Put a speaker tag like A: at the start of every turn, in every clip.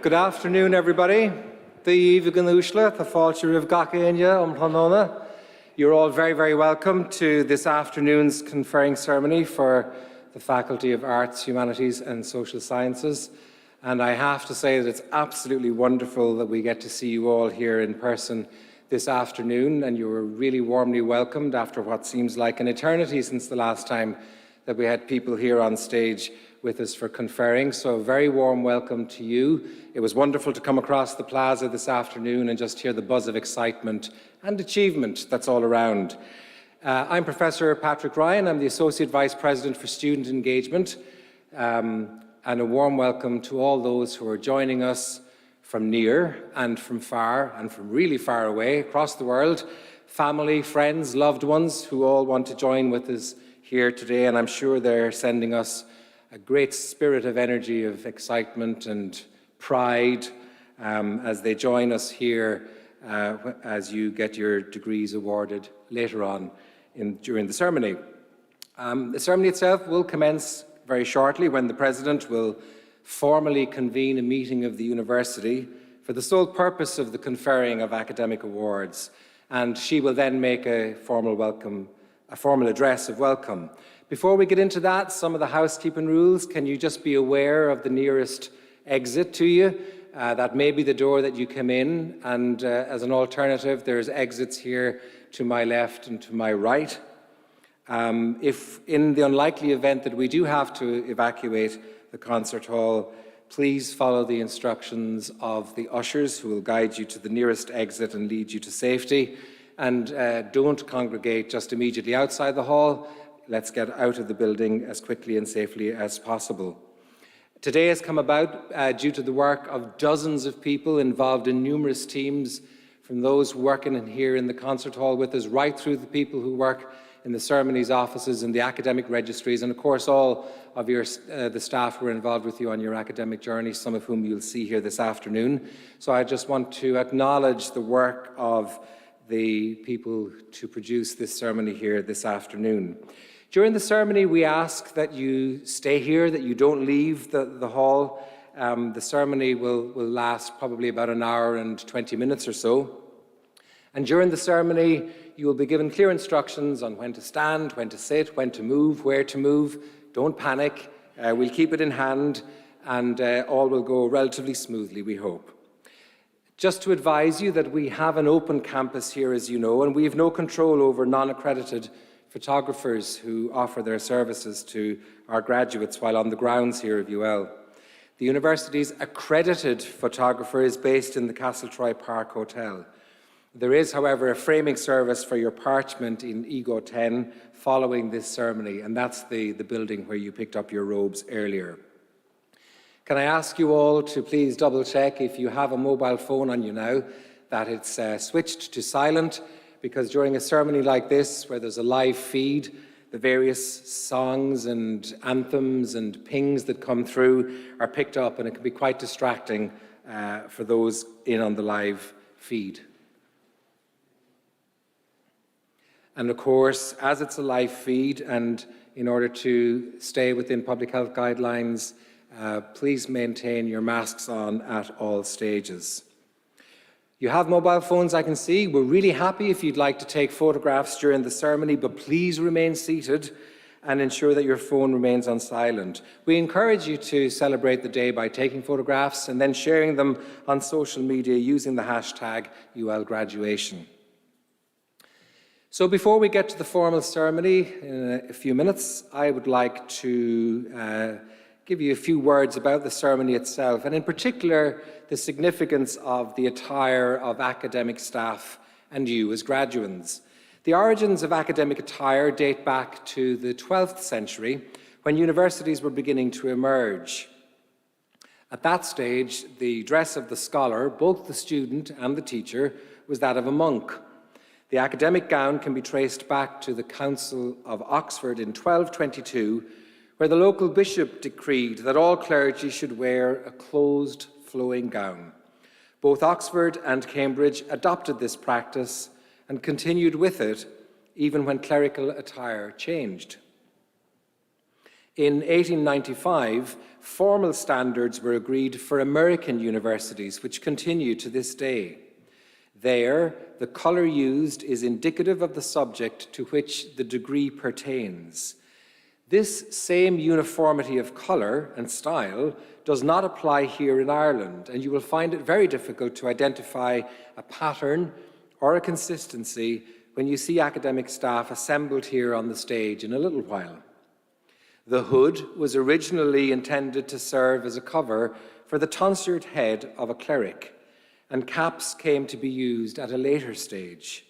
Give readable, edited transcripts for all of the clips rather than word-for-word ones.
A: Good afternoon, everybody. You're all very, very welcome to this afternoon's conferring ceremony for the Faculty of Arts, Humanities and Social Sciences. And I have to say that it's absolutely wonderful that we get to see you all here in person this afternoon, and you were really warmly welcomed after what seems like an eternity since the last time that we had people here on stage with us for conferring. So a very warm welcome to you. It was wonderful to come across the plaza this afternoon and just hear the buzz of excitement and achievement that's all around. I'm Professor Patrick Ryan. I'm the Associate Vice President for Student Engagement. And a warm welcome to all those who are joining us from near and from far and from really far away across the world. Family, friends, loved ones who all want to join with us here today. And I'm sure they're sending us a great spirit of energy, of excitement and pride as they join us here as you get your degrees awarded later on during the ceremony. The ceremony itself will commence very shortly when the President will formally convene a meeting of the University for the sole purpose of the conferring of academic awards, and she will then make a formal address of welcome. Before we get into that, some of the housekeeping rules. Can you just be aware of the nearest exit to you? That may be the door that you come in, and as an alternative, there's exits here to my left and to my right. If in the unlikely event that we do have to evacuate the concert hall, please follow the instructions of the ushers who will guide you to the nearest exit and lead you to safety. And don't congregate just immediately outside the hall. Let's get out of the building as quickly and safely as possible. Today has come about due to the work of dozens of people involved in numerous teams, from those working here in the concert hall with us, right through the people who work in the ceremonies offices and the academic registries, and of course all of the staff who are involved with you on your academic journey, some of whom you'll see here this afternoon. So I just want to acknowledge the work of the people to produce this ceremony here this afternoon. During the ceremony, we ask that you stay here, that you don't leave the hall. The ceremony will last probably about an hour and 20 minutes or so. And during the ceremony, you will be given clear instructions on when to stand, when to sit, when to move, where to move. Don't panic. We'll keep it in hand, and all will go relatively smoothly, we hope. Just to advise you that we have an open campus here, as you know, and we have no control over non-accredited photographers who offer their services to our graduates while on the grounds here of UL. The university's accredited photographer is based in the Castletroy Park Hotel. There is, however, a framing service for your parchment in Ego 10 following this ceremony, and that's the building where you picked up your robes earlier. Can I ask you all to please double check if you have a mobile phone on you now that it's switched to silent, because during a ceremony like this, where there's a live feed, the various songs and anthems and pings that come through are picked up, and it can be quite distracting for those in on the live feed. And of course, as it's a live feed, and in order to stay within public health guidelines, please maintain your masks on at all stages. You have mobile phones, I can see. We're really happy if you'd like to take photographs during the ceremony, but please remain seated and ensure that your phone remains on silent. We encourage you to celebrate the day by taking photographs and then sharing them on social media using the hashtag ULGraduation. So before we get to the formal ceremony in a few minutes, I would like to give you a few words about the ceremony itself, and in particular, the significance of the attire of academic staff and you as graduands. The origins of academic attire date back to the 12th century, when universities were beginning to emerge. At that stage, the dress of the scholar, both the student and the teacher, was that of a monk. The academic gown can be traced back to the Council of Oxford in 1222, where the local bishop decreed that all clergy should wear a closed, flowing gown. Both Oxford and Cambridge adopted this practice and continued with it, even when clerical attire changed. In 1895, formal standards were agreed for American universities, which continue to this day. There, the colour used is indicative of the subject to which the degree pertains. This same uniformity of colour and style does not apply here in Ireland, and you will find it very difficult to identify a pattern or a consistency when you see academic staff assembled here on the stage in a little while. The hood was originally intended to serve as a cover for the tonsured head of a cleric, and caps came to be used at a later stage.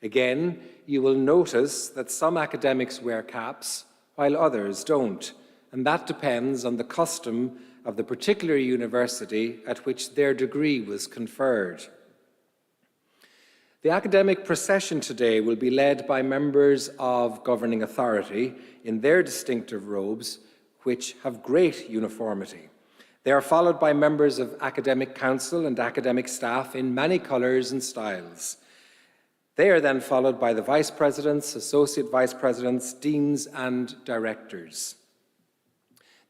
A: Again, you will notice that some academics wear caps while others don't, and that depends on the custom of the particular university at which their degree was conferred. The academic procession today will be led by members of governing authority in their distinctive robes, which have great uniformity. They are followed by members of academic council and academic staff in many colours and styles. They are then followed by the vice presidents, associate vice presidents, deans, and directors.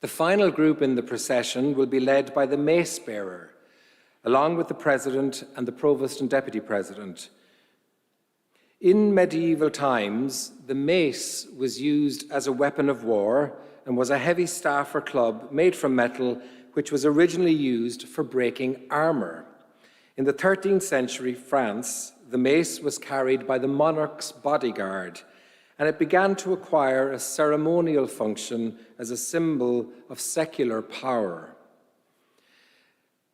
A: The final group in the procession will be led by the mace bearer, along with the president and the provost and deputy president. In medieval times, the mace was used as a weapon of war and was a heavy staff or club made from metal, which was originally used for breaking armour. In the 13th century France, the mace was carried by the monarch's bodyguard, and it began to acquire a ceremonial function as a symbol of secular power.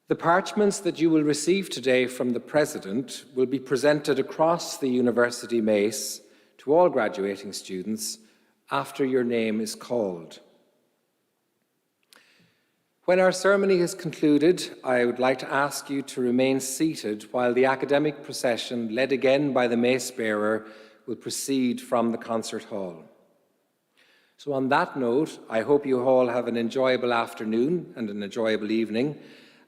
A: The parchments that you will receive today from the President will be presented across the university mace to all graduating students after your name is called. When our ceremony is concluded, I would like to ask you to remain seated while the academic procession, led again by the mace bearer, will proceed from the concert hall. So on that note, I hope you all have an enjoyable afternoon and an enjoyable evening.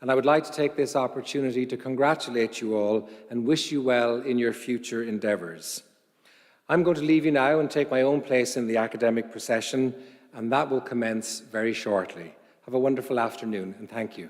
A: And I would like to take this opportunity to congratulate you all and wish you well in your future endeavours. I'm going to leave you now and take my own place in the academic procession, and that will commence very shortly. Have a wonderful afternoon, and thank you.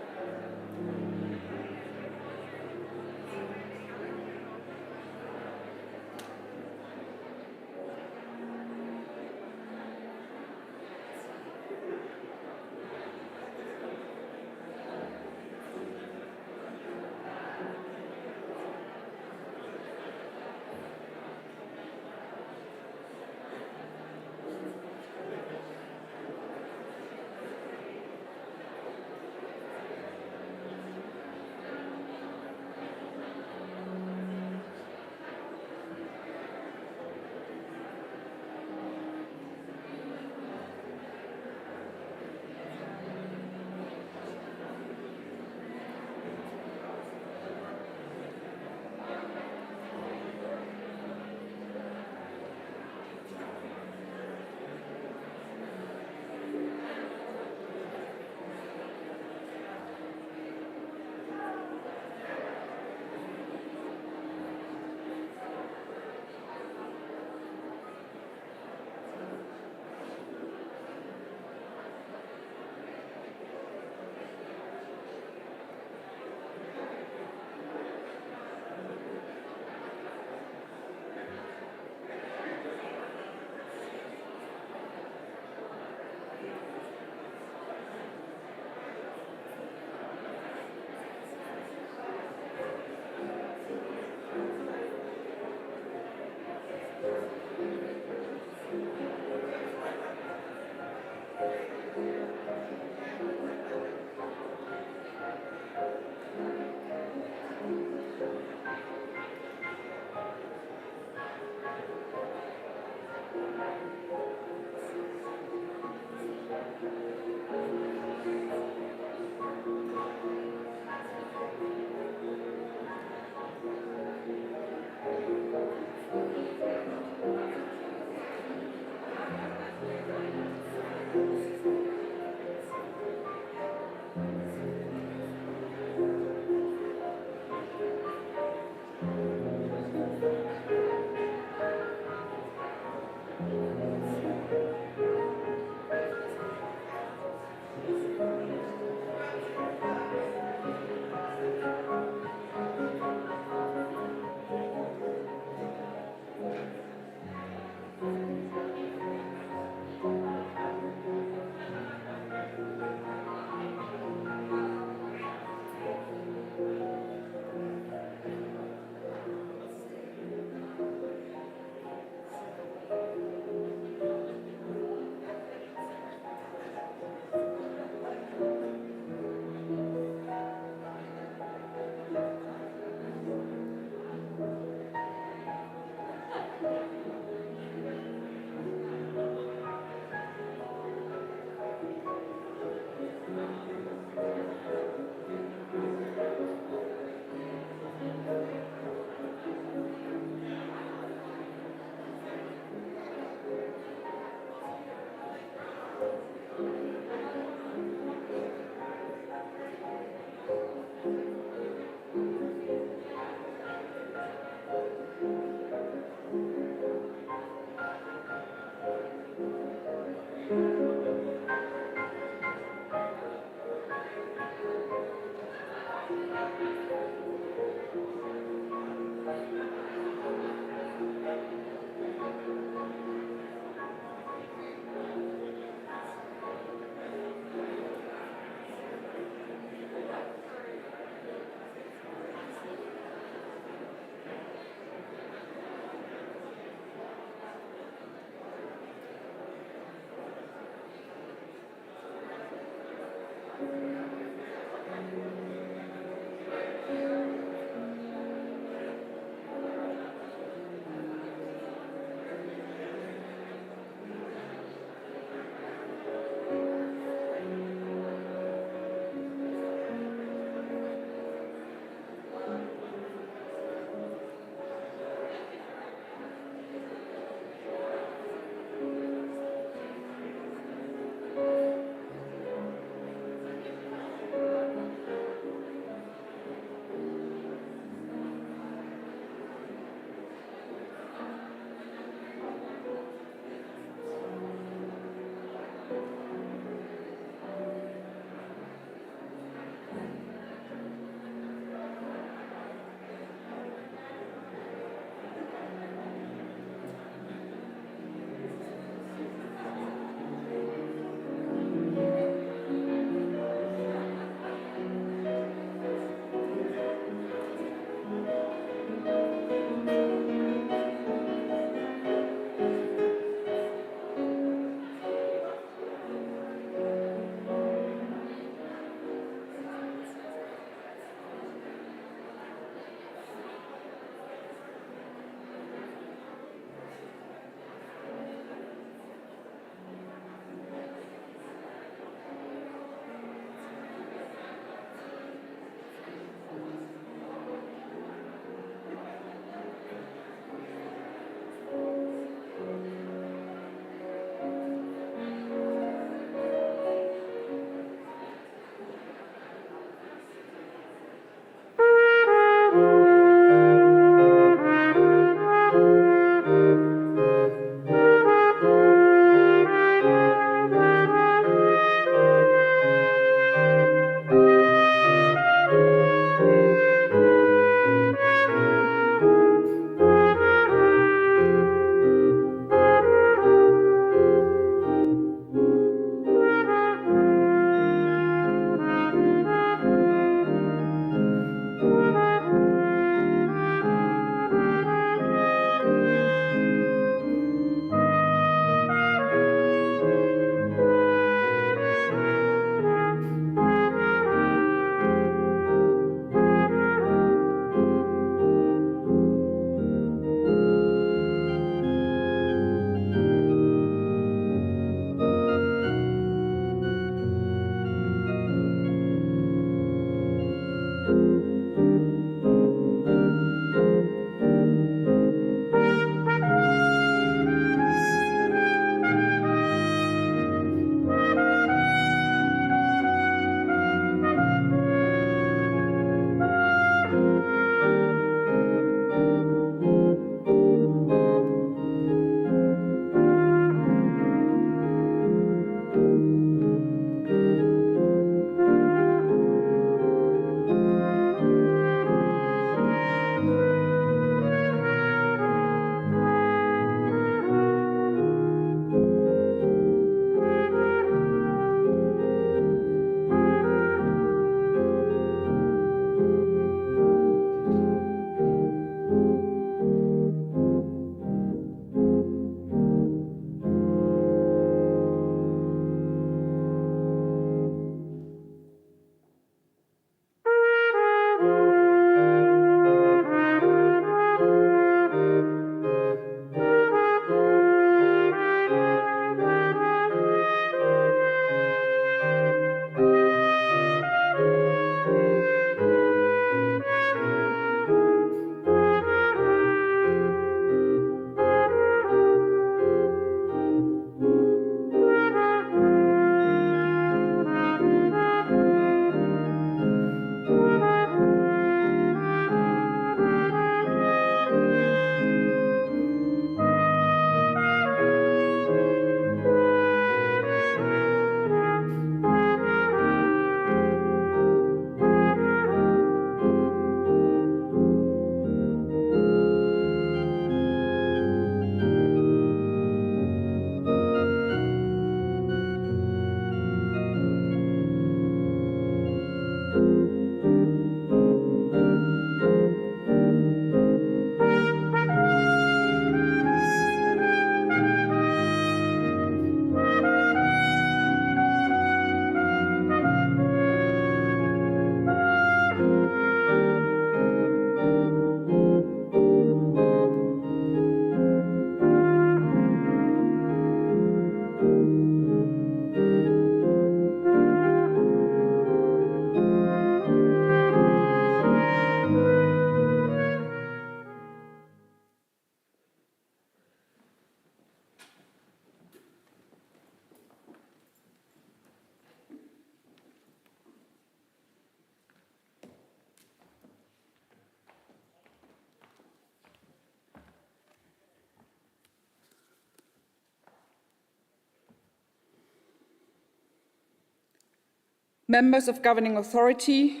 B: members of governing authority,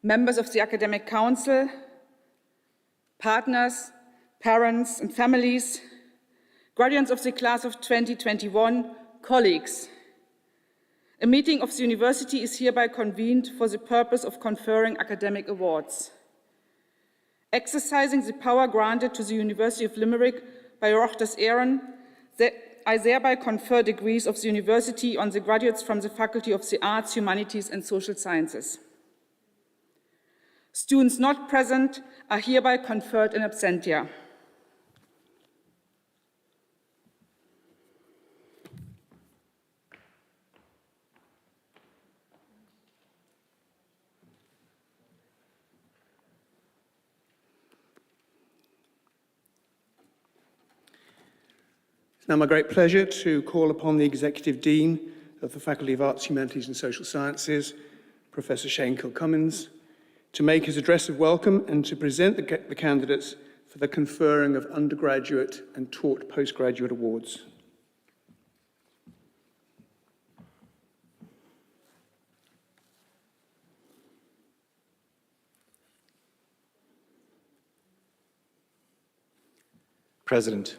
B: members of the academic council, partners, parents and families, graduates of the class of 2021, colleagues. A meeting of the university is hereby convened for the purpose of conferring academic awards. Exercising the power granted to the University of Limerick by Oireachtas Éireann, I thereby confer degrees of the university on the graduates from the Faculty of the Arts, Humanities and Social Sciences. Students not present are hereby conferred in absentia.
C: It's now my great pleasure to call upon the Executive Dean of the Faculty of Arts, Humanities and Social Sciences, Professor Shane Kilcummins, to make his address of welcome and to present the candidates for the conferring of undergraduate and taught postgraduate awards.
D: President,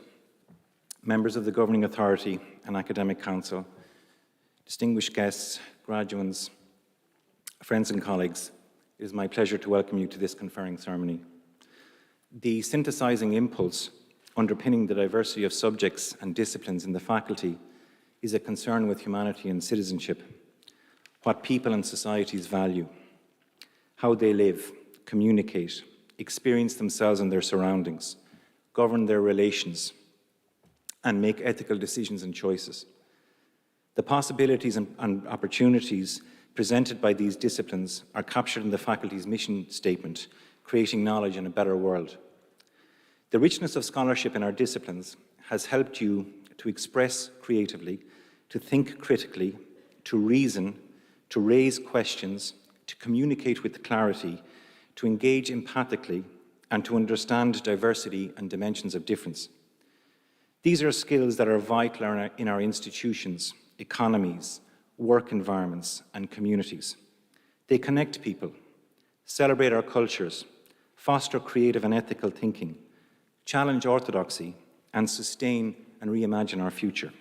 D: members of the Governing Authority and Academic Council, distinguished guests, graduands, friends and colleagues, it is my pleasure to welcome you to this conferring ceremony. The synthesizing impulse underpinning the diversity of subjects and disciplines in the faculty is a concern with humanity and citizenship, what people and societies value, how they live, communicate, experience themselves and their surroundings, govern their relations, and make ethical decisions and choices. The possibilities and opportunities presented by these disciplines are captured in the faculty's mission statement, creating knowledge in a better world. The richness of scholarship in our disciplines has helped you to express creatively, to think critically, to reason, to raise questions, to communicate with clarity, to engage empathically, and to understand diversity and dimensions of difference. These are skills that are vital in our institutions, economies, work environments, and communities. They connect people, celebrate our cultures, foster creative and ethical thinking, challenge orthodoxy, and sustain and reimagine our future.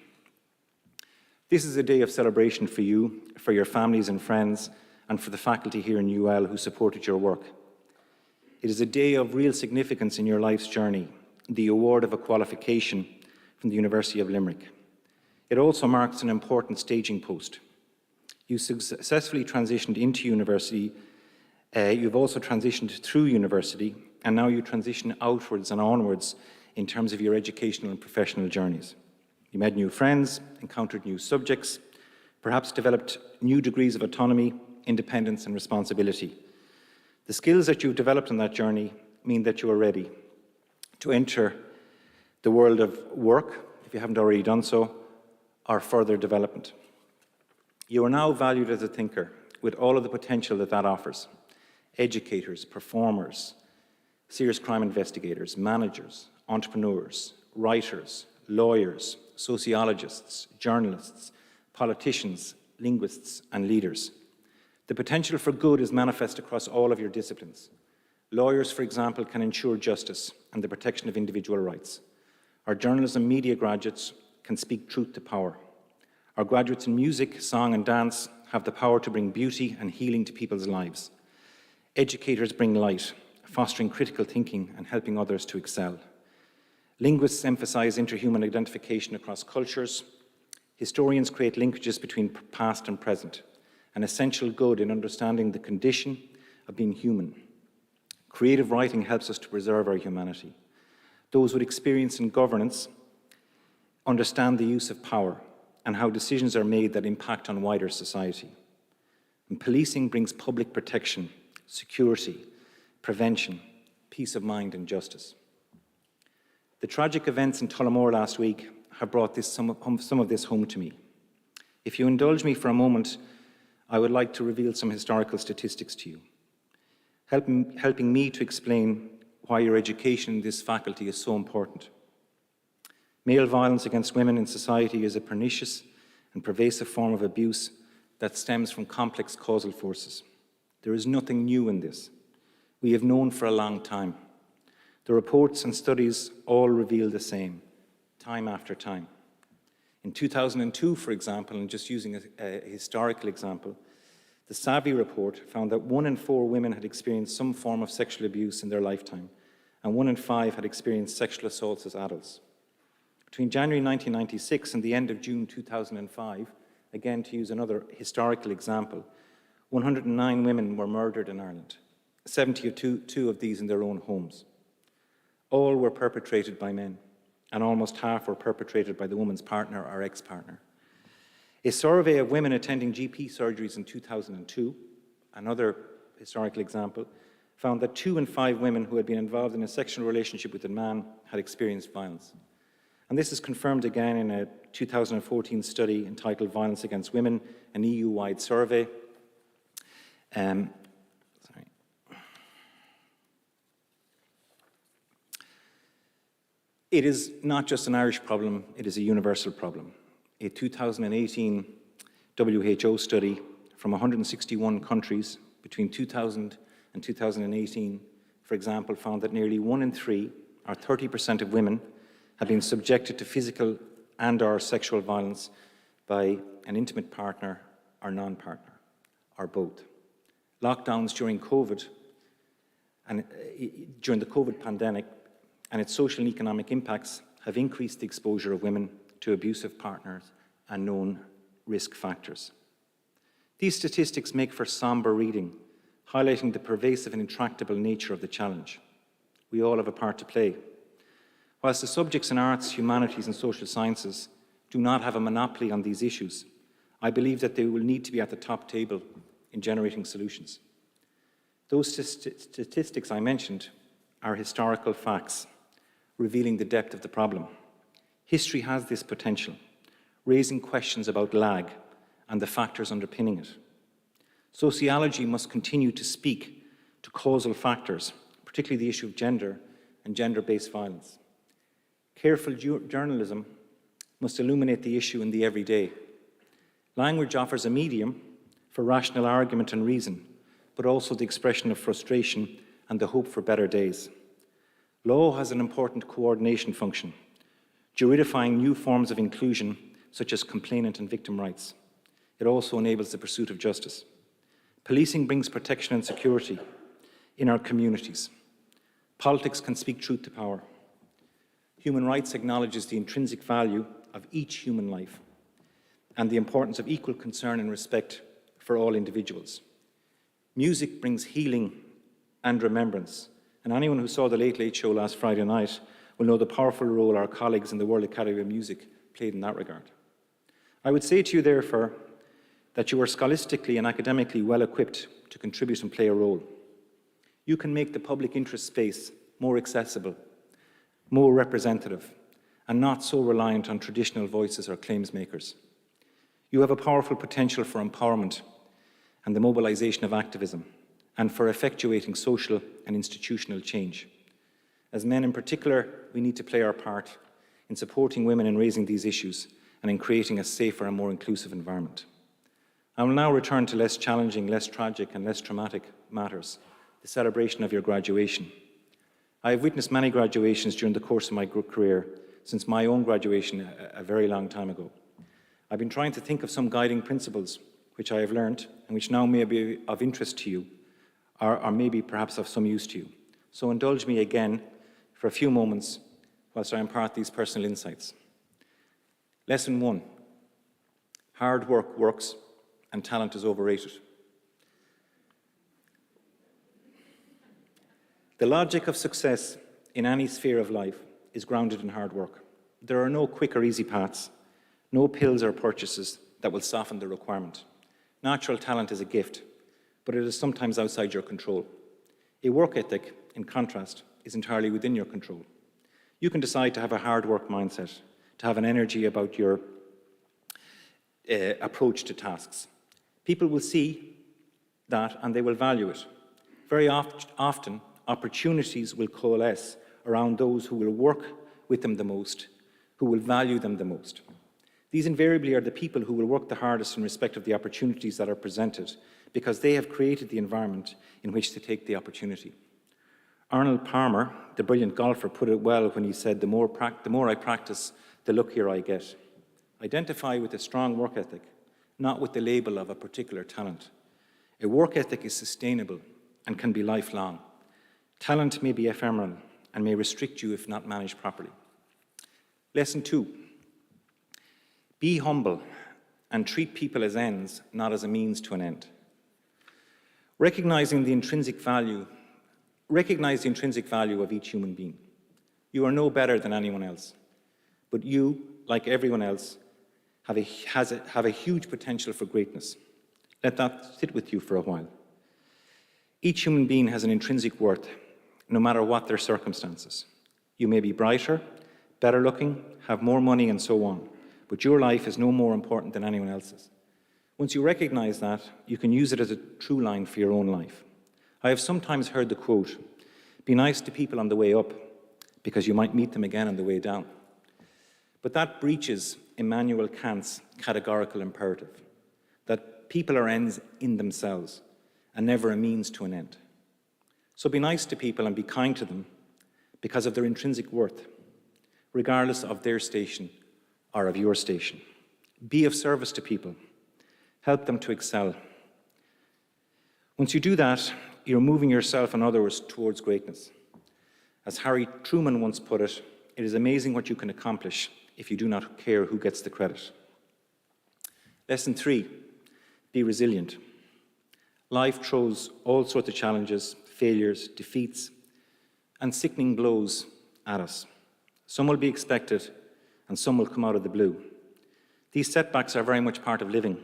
D: This is a day of celebration for you, for your families and friends, and for the faculty here in UL who supported your work. It is a day of real significance in your life's journey, the award of a qualification from the University of Limerick. It also marks an important staging post. You successfully transitioned into university, you've also transitioned through university, and now you transition outwards and onwards in terms of your educational and professional journeys. You met new friends, encountered new subjects, perhaps developed new degrees of autonomy, independence and responsibility. The skills that you've developed on that journey mean that you are ready to enter the world of work, if you haven't already done so, or further development. You are now valued as a thinker with all of the potential that offers. Educators, performers, serious crime investigators, managers, entrepreneurs, writers, lawyers, sociologists, journalists, politicians, linguists, and leaders. The potential for good is manifest across all of your disciplines. Lawyers, for example, can ensure justice and the protection of individual rights. Our journalism media graduates can speak truth to power. Our graduates in music, song and dance have the power to bring beauty and healing to people's lives. Educators bring light, fostering critical thinking and helping others to excel. Linguists emphasize interhuman identification across cultures. Historians create linkages between past and present, an essential good in understanding the condition of being human. Creative writing helps us to preserve our humanity. Those with experience in governance understand the use of power and how decisions are made that impact on wider society. And policing brings public protection, security, prevention, peace of mind and justice. The tragic events in Tullamore last week have brought some of this home to me. If you indulge me for a moment, I would like to reveal some historical statistics to you, helping me to explain why your education in this faculty is so important. Male violence against women in society is a pernicious and pervasive form of abuse that stems from complex causal forces. There is nothing new in this. We have known for a long time. The reports and studies all reveal the same, time after time. In 2002, for example, and just using a historical example, the SAVI report found that 1 in 4 women had experienced some form of sexual abuse in their lifetime, and 1 in 5 had experienced sexual assaults as adults. Between January 1996 and the end of June 2005, again to use another historical example, 109 women were murdered in Ireland, 72 of these in their own homes. All were perpetrated by men, and almost half were perpetrated by the woman's partner or ex-partner. A survey of women attending GP surgeries in 2002, another historical example, found that 2 in 5 women who had been involved in a sexual relationship with a man had experienced violence. And this is confirmed again in a 2014 study entitled Violence Against Women, an EU-wide survey. It is not just an Irish problem, it is a universal problem. A 2018 WHO study from 161 countries between 2000 and 2018, for example, found that nearly 1 in 3, or 30% of women, have been subjected to physical and/or sexual violence by an intimate partner or non-partner, or both. Lockdowns during COVID, and during the COVID pandemic, and its social and economic impacts have increased the exposure of women to abusive partners and known risk factors. These statistics make for somber reading, highlighting the pervasive and intractable nature of the challenge. We all have a part to play. Whilst the subjects in arts, humanities and social sciences do not have a monopoly on these issues, I believe that they will need to be at the top table in generating solutions. Those statistics I mentioned are historical facts, revealing the depth of the problem. History has this potential, raising questions about lag and the factors underpinning it. Sociology must continue to speak to causal factors, particularly the issue of gender and gender-based violence. Careful journalism must illuminate the issue in the everyday. Language offers a medium for rational argument and reason, but also the expression of frustration and the hope for better days. Law has an important coordination function, juridifying new forms of inclusion, such as complainant and victim rights. It also enables the pursuit of justice. Policing brings protection and security in our communities. Politics can speak truth to power. Human rights acknowledges the intrinsic value of each human life and the importance of equal concern and respect for all individuals. Music brings healing and remembrance, and anyone who saw the Late Late Show last Friday night will know the powerful role our colleagues in the World Academy of Music played in that regard. I would say to you, therefore, that you are scholastically and academically well equipped to contribute and play a role. You can make the public interest space more accessible, more representative, and not so reliant on traditional voices or claims makers. You have a powerful potential for empowerment and the mobilization of activism, and for effectuating social and institutional change. As men in particular, we need to play our part in supporting women in raising these issues and in creating a safer and more inclusive environment. I will now return to less challenging, less tragic and less traumatic matters, the celebration of your graduation. I have witnessed many graduations during the course of my career, since my own graduation a very long time ago. I've been trying to think of some guiding principles which I have learned and which now may be of interest to you, or maybe perhaps of some use to you. So indulge me again for a few moments whilst I impart these personal insights. Lesson 1, hard work works and talent is overrated. The logic of success in any sphere of life is grounded in hard work. There are no quick or easy paths, no pills or purchases that will soften the requirement. Natural talent is a gift, but it is sometimes outside your control. A work ethic, in contrast, is entirely within your control. You can decide to have a hard work mindset, to have an energy about your approach to tasks. People will see that and they will value it. Very often, opportunities will coalesce around those who will work with them the most, who will value them the most. These invariably are the people who will work the hardest in respect of the opportunities that are presented, because they have created the environment in which to take the opportunity. Arnold Palmer, the brilliant golfer, put it well when he said, the more I practice, the luckier I get. Identify with a strong work ethic, not with the label of a particular talent. A work ethic is sustainable and can be lifelong. Talent may be ephemeral and may restrict you if not managed properly. Lesson 2. Be humble and treat people as ends, not as a means to an end. Recognize the intrinsic value of each human being. You are no better than anyone else, but you, like everyone else, have a huge potential for greatness. Let that sit with you for a while. Each human being has an intrinsic worth, no matter what their circumstances. You may be brighter, better looking, have more money, and so on, but your life is no more important than anyone else's. Once you recognize that, you can use it as a true line for your own life. I have sometimes heard the quote, "Be nice to people on the way up, because you might meet them again on the way down." But that breaches Immanuel Kant's categorical imperative, that people are ends in themselves and never a means to an end. So be nice to people and be kind to them because of their intrinsic worth, regardless of their station or of your station. Be of service to people. Help them to excel. Once you do that, you're moving yourself and others towards greatness. As Harry Truman once put it, it is amazing what you can accomplish if you do not care who gets the credit. Lesson 3, be resilient. Life throws all sorts of challenges, failures, defeats, and sickening blows at us. Some will be expected, and some will come out of the blue. These setbacks are very much part of living.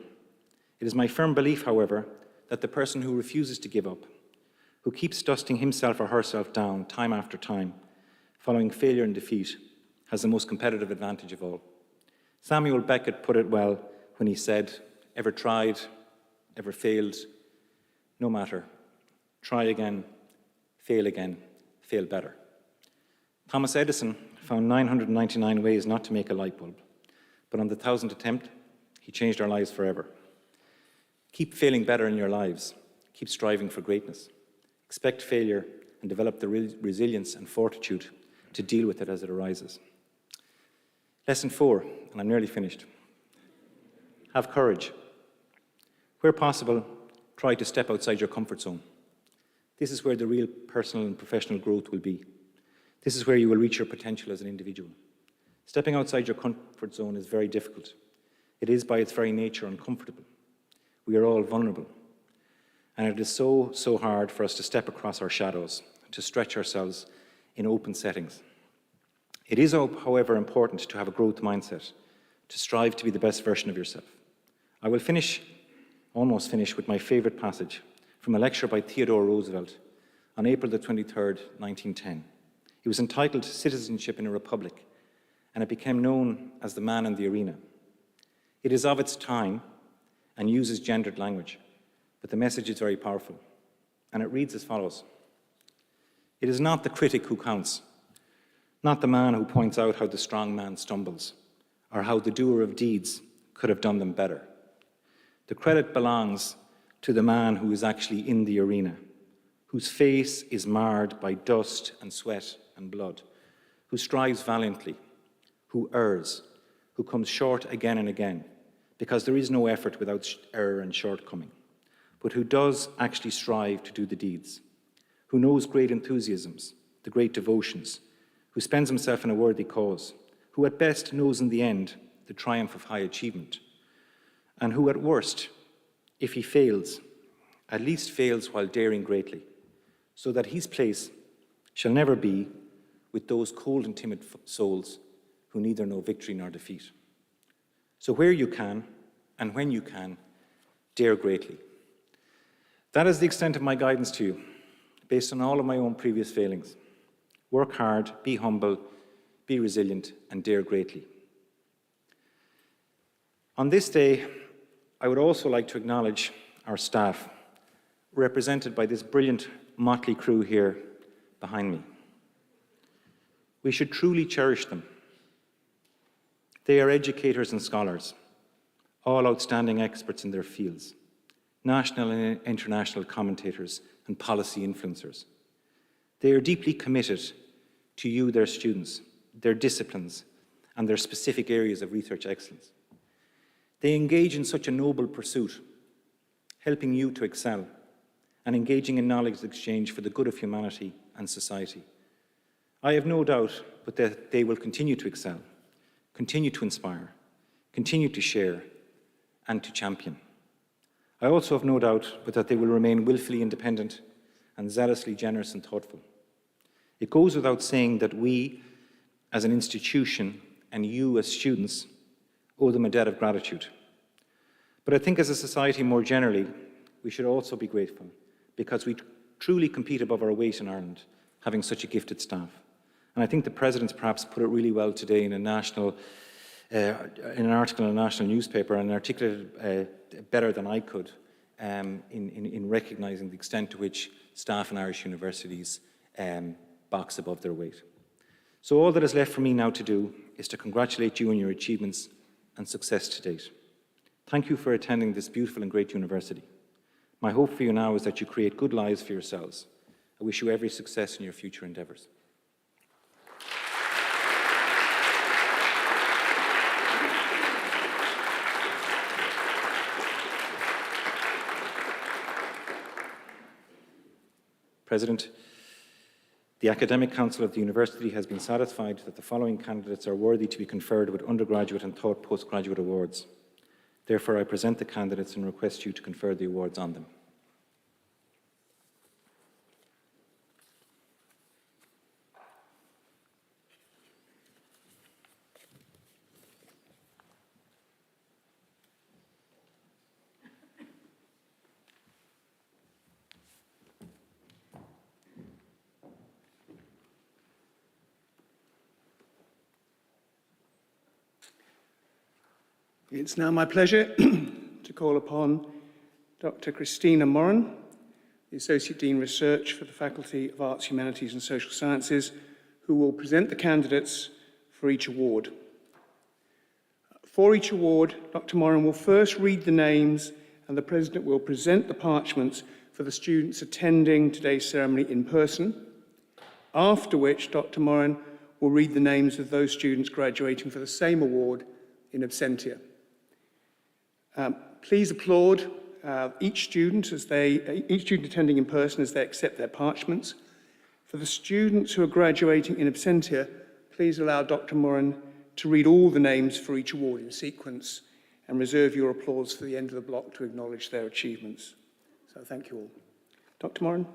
D: It is my firm belief, however, that the person who refuses to give up, who keeps dusting himself or herself down time after time, following failure and defeat, has the most competitive advantage of all. Samuel Beckett put it well when he said, "Ever tried, ever failed? No matter. Try again, fail better." Thomas Edison found 999 ways not to make a light bulb, but on the 1,000th attempt, he changed our lives forever. Keep failing better in your lives. Keep striving for greatness. Expect failure and develop the resilience and fortitude to deal with it as it arises. Lesson 4, and I'm nearly finished. Have courage. Where possible, try to step outside your comfort zone. This is where the real personal and professional growth will be. This is where you will reach your potential as an individual. Stepping outside your comfort zone is very difficult. It is by its very nature uncomfortable. We are all vulnerable. And it is so hard for us to step across our shadows, to stretch ourselves in open settings. It is, however, important to have a growth mindset, to strive to be the best version of yourself. I will almost finish with my favorite passage from a lecture by Theodore Roosevelt on April the 23rd, 1910. It was entitled Citizenship in a Republic, and it became known as the Man in the Arena. It is of its time and uses gendered language, but the message is very powerful, and it reads as follows. It is not the critic who counts, not the man who points out how the strong man stumbles, or how the doer of deeds could have done them better. The credit belongs to the man who is actually in the arena, whose face is marred by dust and sweat and blood, who strives valiantly, who errs, who comes short again and again, because there is no effort without error and shortcoming, but who does actually strive to do the deeds, who knows great enthusiasms, the great devotions, who spends himself in a worthy cause, who at best knows in the end the triumph of high achievement, and who at worst, if he fails, at least fails while daring greatly, so that his place shall never be with those cold and timid souls who neither know victory nor defeat. So where you can, and when you can, dare greatly. That is the extent of my guidance to you, based on all of my own previous failings. Work hard, be humble, be resilient, and dare greatly. On this day, I would also like to acknowledge our staff, represented by this brilliant motley crew here behind me. We should truly cherish them. They are educators and scholars, all outstanding experts in their fields, national and international commentators and policy influencers. They are deeply committed to you, their students, their disciplines, and their specific areas of research excellence. They engage in such a noble pursuit, helping you to excel and engaging in knowledge exchange for the good of humanity and society. I have no doubt but that they will continue to excel, continue to inspire, continue to share, and to champion. I also have no doubt but that they will remain willfully independent and zealously generous and thoughtful. It goes without saying that we, as an institution, and you as students, owe them a debt of gratitude. But I think as a society more generally, we should also be grateful because we truly compete above our weight in Ireland, having such a gifted staff. And I think the President's perhaps put it really well today in an article in a national newspaper, and articulated better than I could in recognising the extent to which staff in Irish universities box above their weight. So all that is left for me now to do is to congratulate you on your achievements and success to date. Thank you for attending this beautiful and great university. My hope for you now is that you create good lives for yourselves. I wish you every success in your future endeavours. President, the Academic Council of the University has been satisfied that the following candidates are worthy to be conferred with undergraduate and postgraduate awards. Therefore, I present the candidates and request you to confer the awards on them.
C: It's now my pleasure to call upon Dr. Christina Moran, the Associate Dean Research for the Faculty of Arts, Humanities and Social Sciences, who will present the candidates for each award. For each award, Dr. Moran will first read the names and the President will present the parchments for the students attending today's ceremony in person, after which Dr. Moran will read the names of those students graduating for the same award in absentia. Please applaud each student attending in person as they accept their parchments. For the students who are graduating in absentia, please allow Dr. Moran to read all the names for each award in sequence and reserve your applause for the end of the block to acknowledge their achievements. So thank you all. Dr. Moran.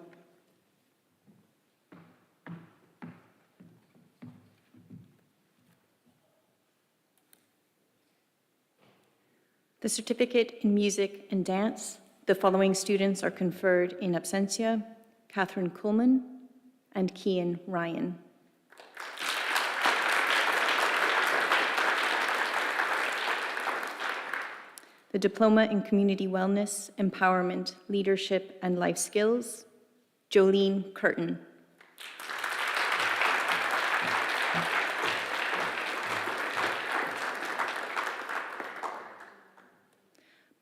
E: The certificate in music and dance, the following students are conferred in absentia: Catherine Coleman and Cian Ryan. The diploma in community wellness, empowerment, leadership, and life skills, Jolene Curtin.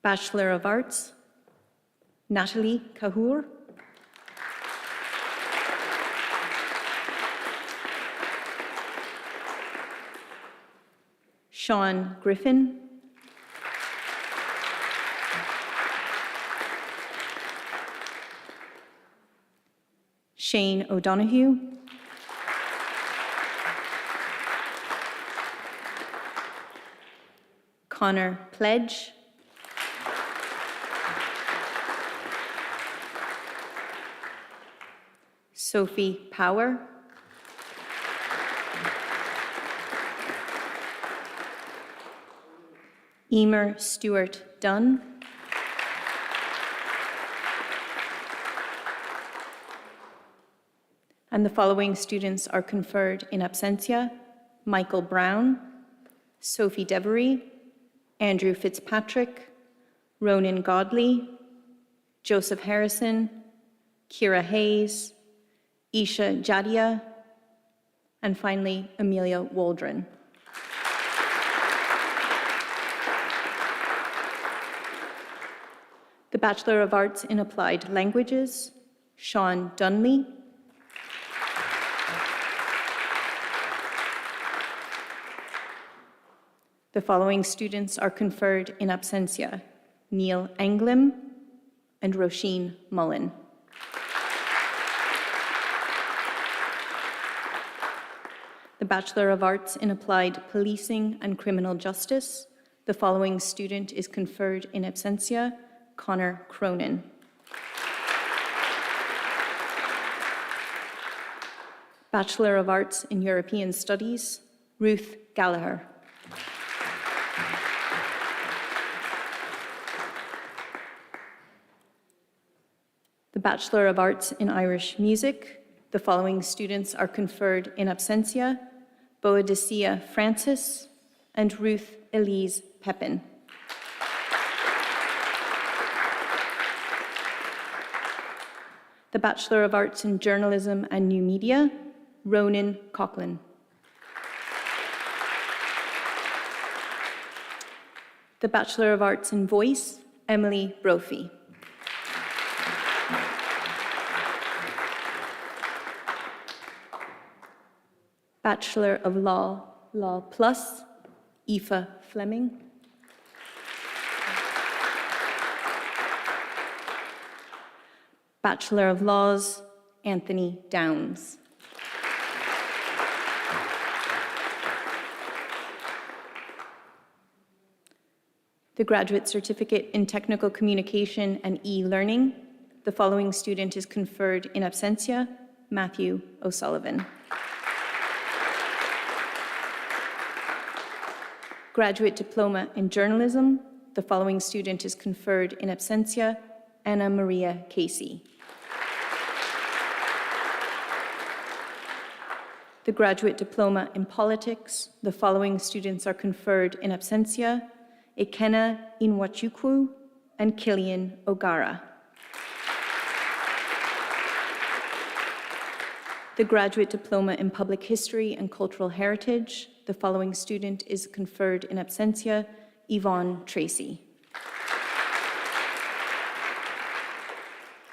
E: Bachelor of Arts, Natalie Kahour. Sean Griffin. Shane O'Donoghue. Connor Pledge. Sophie Power. Emer Stewart Dunn. And the following students are conferred in absentia: Michael Brown, Sophie Devery, Andrew Fitzpatrick, Ronan Godley, Joseph Harrison, Kira Hayes, Isha Jadia, and finally, Amelia Waldron. The Bachelor of Arts in Applied Languages, Sean Dunley. The following students are conferred in absentia: Neil Anglim and Roisin Mullen. The Bachelor of Arts in Applied Policing and Criminal Justice. The following student is conferred in absentia: Connor Cronin. Bachelor of Arts in European Studies, Ruth Gallagher. The Bachelor of Arts in Irish Music. The following students are conferred in absentia: Boadicea Francis and Ruth Elise Pepin. The Bachelor of Arts in Journalism and New Media, Ronan Coughlin. The Bachelor of Arts in Voice, Emily Brophy. Bachelor of Law, Law Plus, Aoife Fleming. Bachelor of Laws, Anthony Downs. The Graduate Certificate in Technical Communication and E-Learning. The following student is conferred in absentia: Matthew O'Sullivan. Graduate Diploma in Journalism. The following student is conferred in absentia: Anna Maria Casey. The Graduate Diploma in Politics. The following students are conferred in absentia: Ikenna Inwachukwu and Killian O'Gara. The Graduate Diploma in Public History and Cultural Heritage. The following student is conferred in absentia: Yvonne Tracy.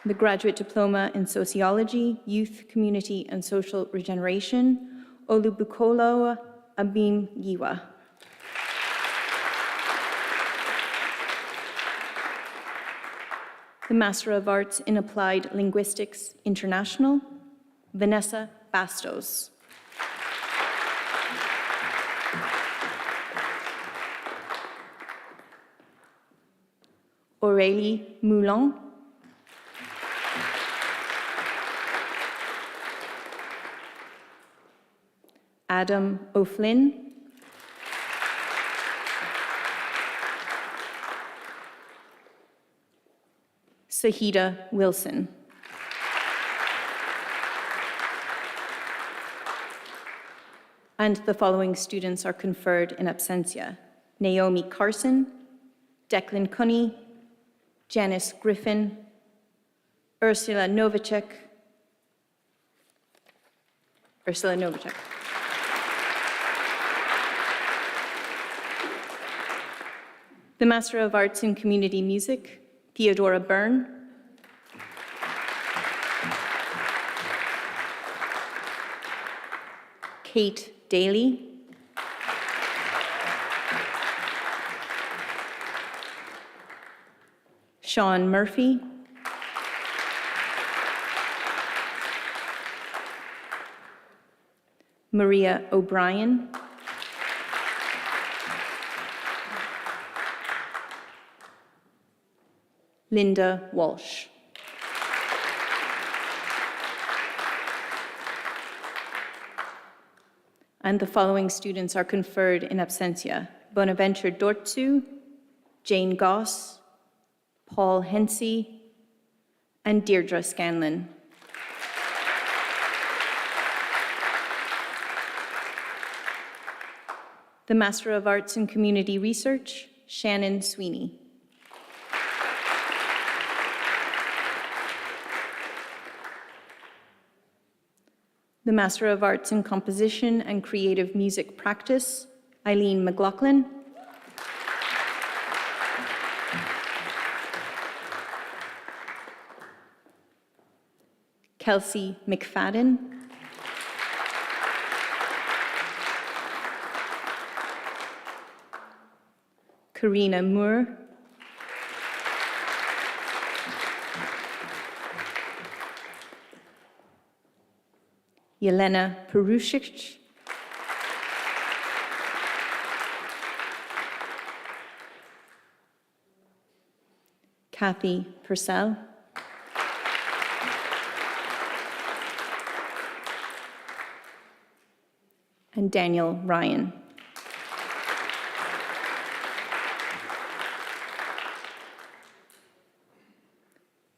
E: The Graduate Diploma in Sociology, Youth, Community and Social Regeneration, Olubukolo Abim Giwa. The Master of Arts in Applied Linguistics International, Vanessa Bastos. Aurélie Moulin. Adam O'Flynn. Sahida Wilson. And the following students are conferred in absentia: Naomi Carson, Declan Cunney, Janice Griffin, Ursula Novacek. The Master of Arts in Community Music, Theodora Byrne. Kate Daly. Sean Murphy. Maria O'Brien. Linda Walsh. And the following students are conferred in absentia: Bonaventure Dortzu, Jane Goss, Paul Hensey, and Deirdre Scanlon. The Master of Arts in Community Research, Shannon Sweeney. The Master of Arts in Composition and Creative Music Practice, Eileen McLaughlin. Kelsey McFadden, Karina Moore, Yelena Perusic, Kathy Purcell, and Daniel Ryan.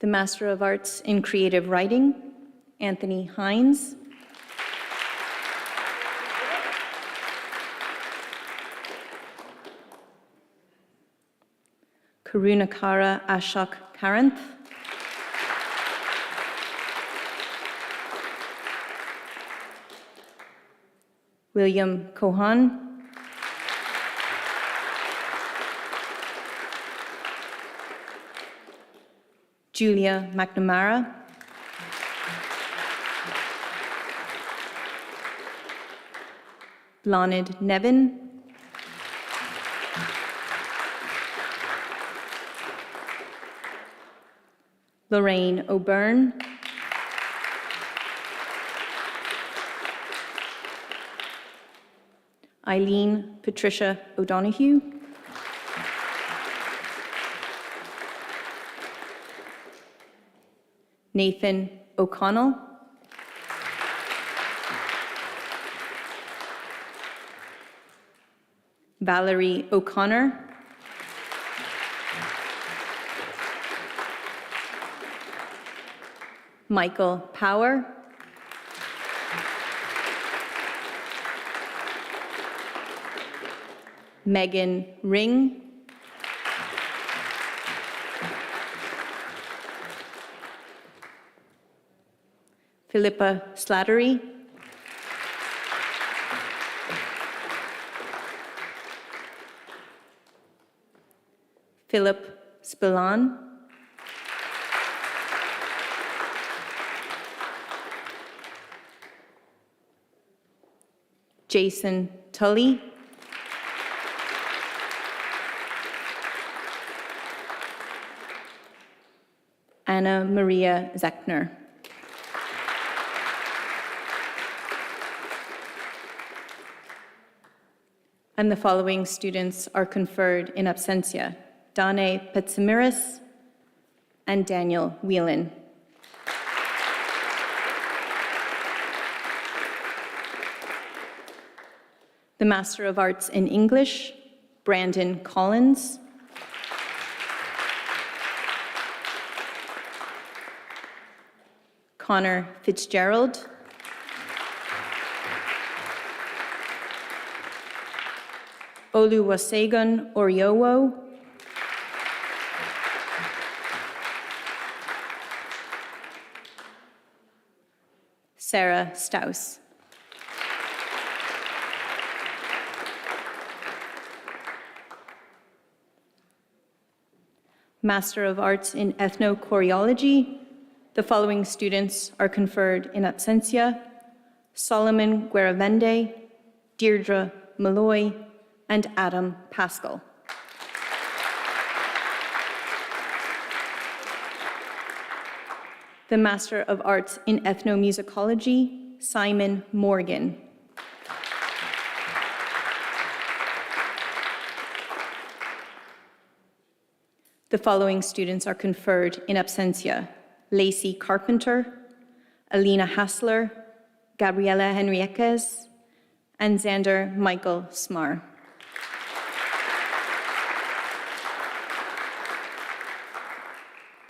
E: The Master of Arts in Creative Writing, Anthony Hines. Karunakara Ashok Karanth. William Kohan. Julia McNamara. Blanid Nevin. Lorraine O'Byrne. Eileen Patricia O'Donoghue. Nathan O'Connell. Valerie O'Connor. Michael Power. Megan Ring. Philippa Slattery. Philip Spillane. Jason Tully. Anna Maria Zechner. And the following students are conferred in absentia: Dane Petsimiris and Daniel Whelan. The Master of Arts in English, Brandon Collins. Connor Fitzgerald. Oluwasegun Oriowo. Sarah Staus. Master of Arts in Ethnochoreology. The following students are conferred in absentia: Solomon Gueravende, Deirdre Malloy, and Adam Pascal. The Master of Arts in Ethnomusicology, Simon Morgan. The following students are conferred in absentia: Lacey Carpenter, Alina Hassler, Gabriela Henriquez, and Xander Michael Smar.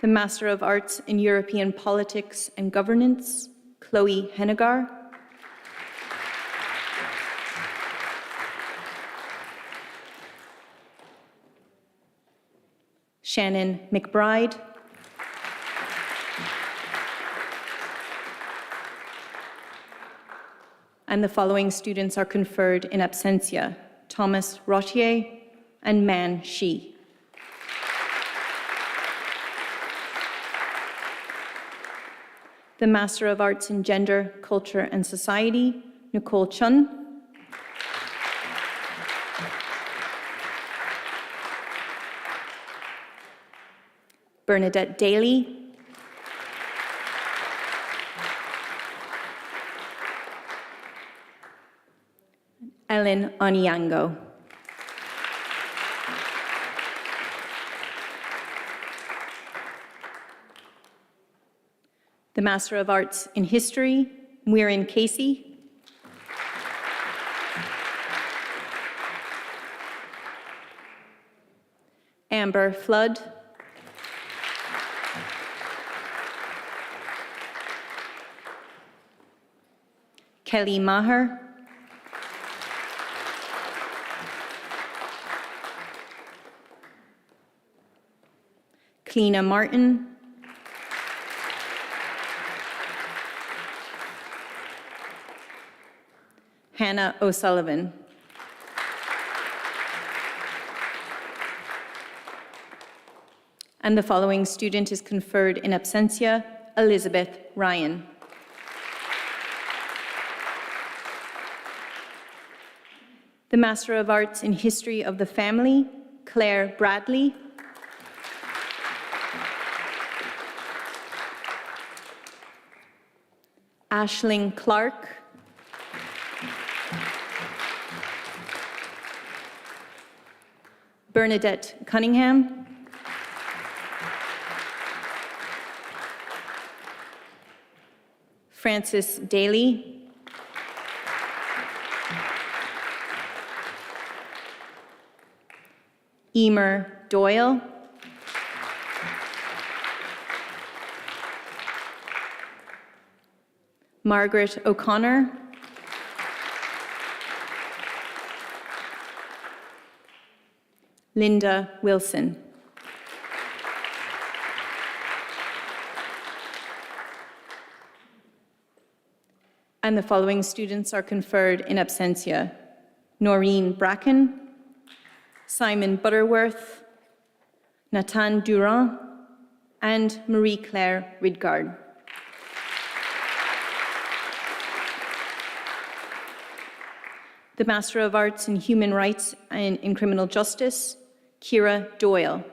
E: The Master of Arts in European Politics and Governance, Chloe Hennigar. Shannon McBride. And the following students are conferred in absentia: Thomas Rottier and Man Shi. The Master of Arts in Gender, Culture and Society, Nicole Chun. Bernadette Daly. Ellen Onyango. The Master of Arts in History, Muireann Casey. Amber Flood. Kelly Maher. Cleena Martin. Hannah O'Sullivan. And the following student is conferred in absentia, Elizabeth Ryan. The Master of Arts in History of the Family, Claire Bradley. Aisling Clark. Bernadette Cunningham. Frances Daly. Emer Doyle. Margaret O'Connor. Linda Wilson. And the following students are conferred in absentia: Noreen Bracken, Simon Butterworth, Nathan Durand, and Marie-Claire Ridgard. The Master of Arts in Human Rights and in Criminal Justice, Ciara Doyle.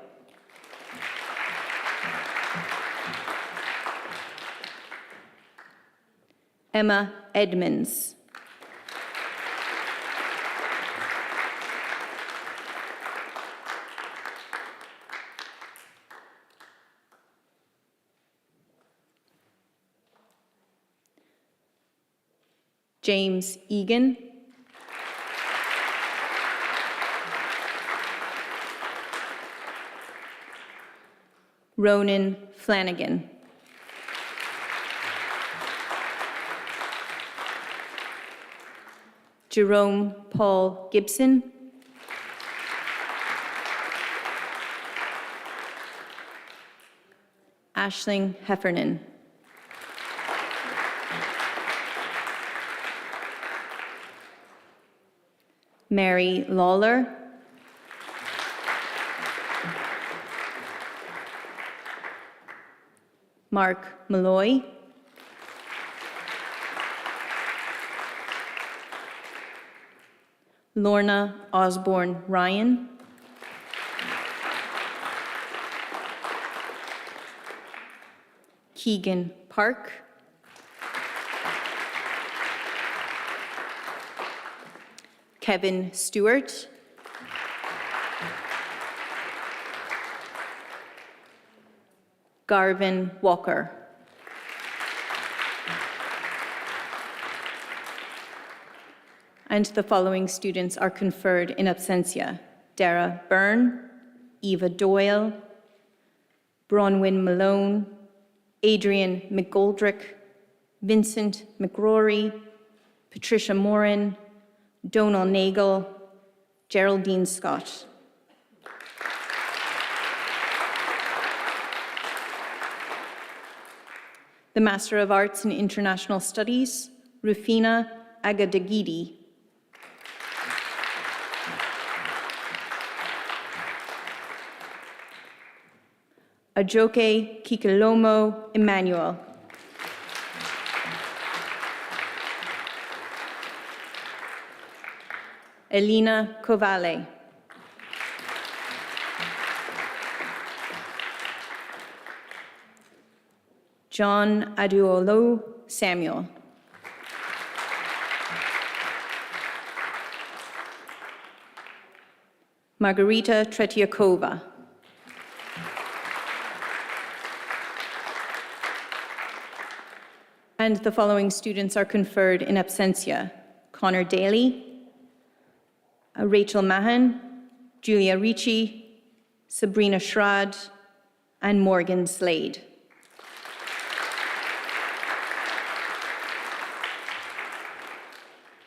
E: Emma Edmonds. James Egan. Ronan Flanagan. Jerome Paul Gibson. Aisling Heffernan. Mary Lawler. Mark Malloy. Lorna Osborne Ryan. Keegan Park. Kevin Stewart. Garvin Walker. And the following students are conferred in absentia: Dara Byrne, Eva Doyle, Bronwyn Malone, Adrian McGoldrick, Vincent McRory, Patricia Morin, Donal Nagel, Geraldine Scott. The Master of Arts in International Studies, Rufina Agadagidi. Ajoke Kikalomo Emmanuel. Elena Kovale. John Aduolo Samuel. Margarita Tretiakova. And the following students are conferred in absentia: Connor Daly, Rachel Mahan, Julia Ricci, Sabrina Schrad, and Morgan Slade.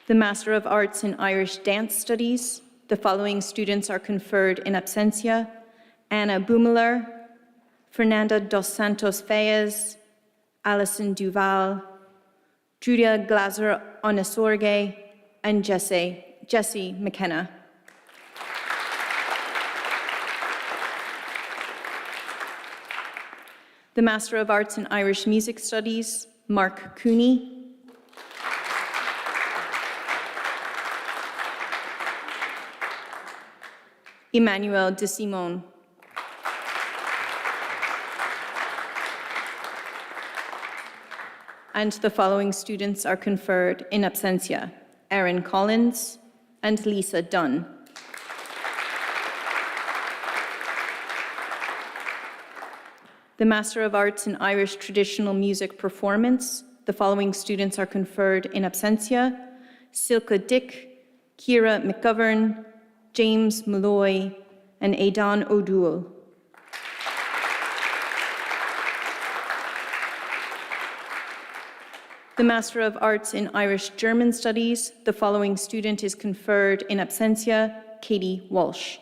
E: The Master of Arts in Irish Dance Studies. The following students are conferred in absentia: Anna Bumler, Fernanda dos Santos Fayez, Alison Duval, Julia Glaser Onesorge, and Jessie McKenna. The Master of Arts in Irish Music Studies, Mark Cooney. Emmanuel de Simon. And the following students are conferred in absentia: Erin Collins and Lisa Dunn. The Master of Arts in Irish Traditional Music Performance. The following students are conferred in absentia: Silke Dick, Ciara McGovern, James Malloy, and Aidan O'Doul. The Master of Arts in Irish German Studies. The following student is conferred in absentia: Katie Walsh.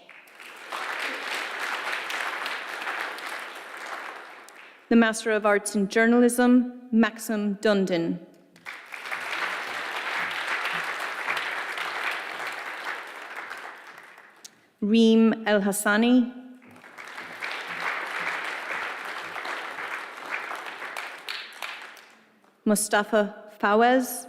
E: The Master of Arts in Journalism, Maxim Dundon. Reem El Hassani. Mustafa Fawaz.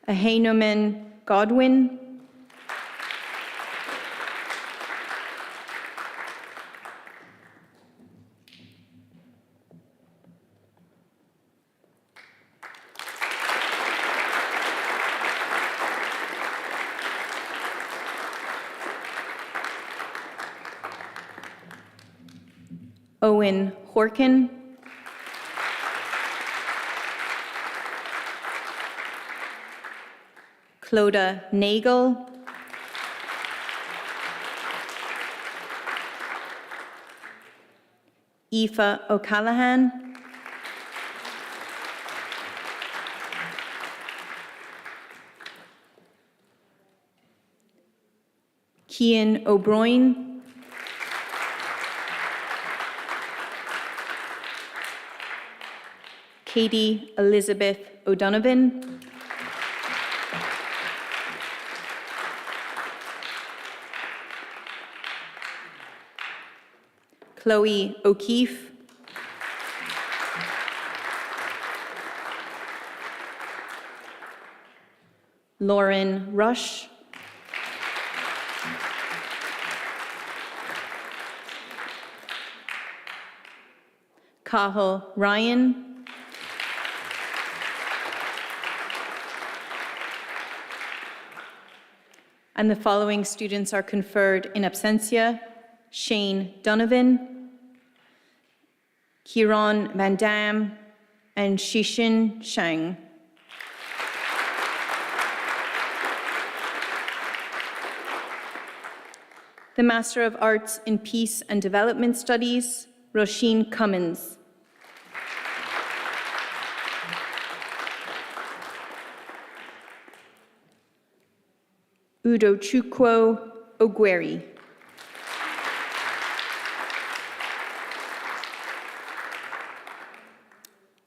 E: Ahenomen Godwin. Owen Horkin. Clodagh Nagel. Aoife O'Callaghan. Cian O'Brien. Katie Elizabeth O'Donovan. Chloe O'Keefe. Lauren Rush. Cathal Ryan. And the following students are conferred in absentia: Shane Donovan, Kieran Van Dam, and Shishin Shang. The Master of Arts in Peace and Development Studies, Roisin Cummins. Udochukwu Ogweri.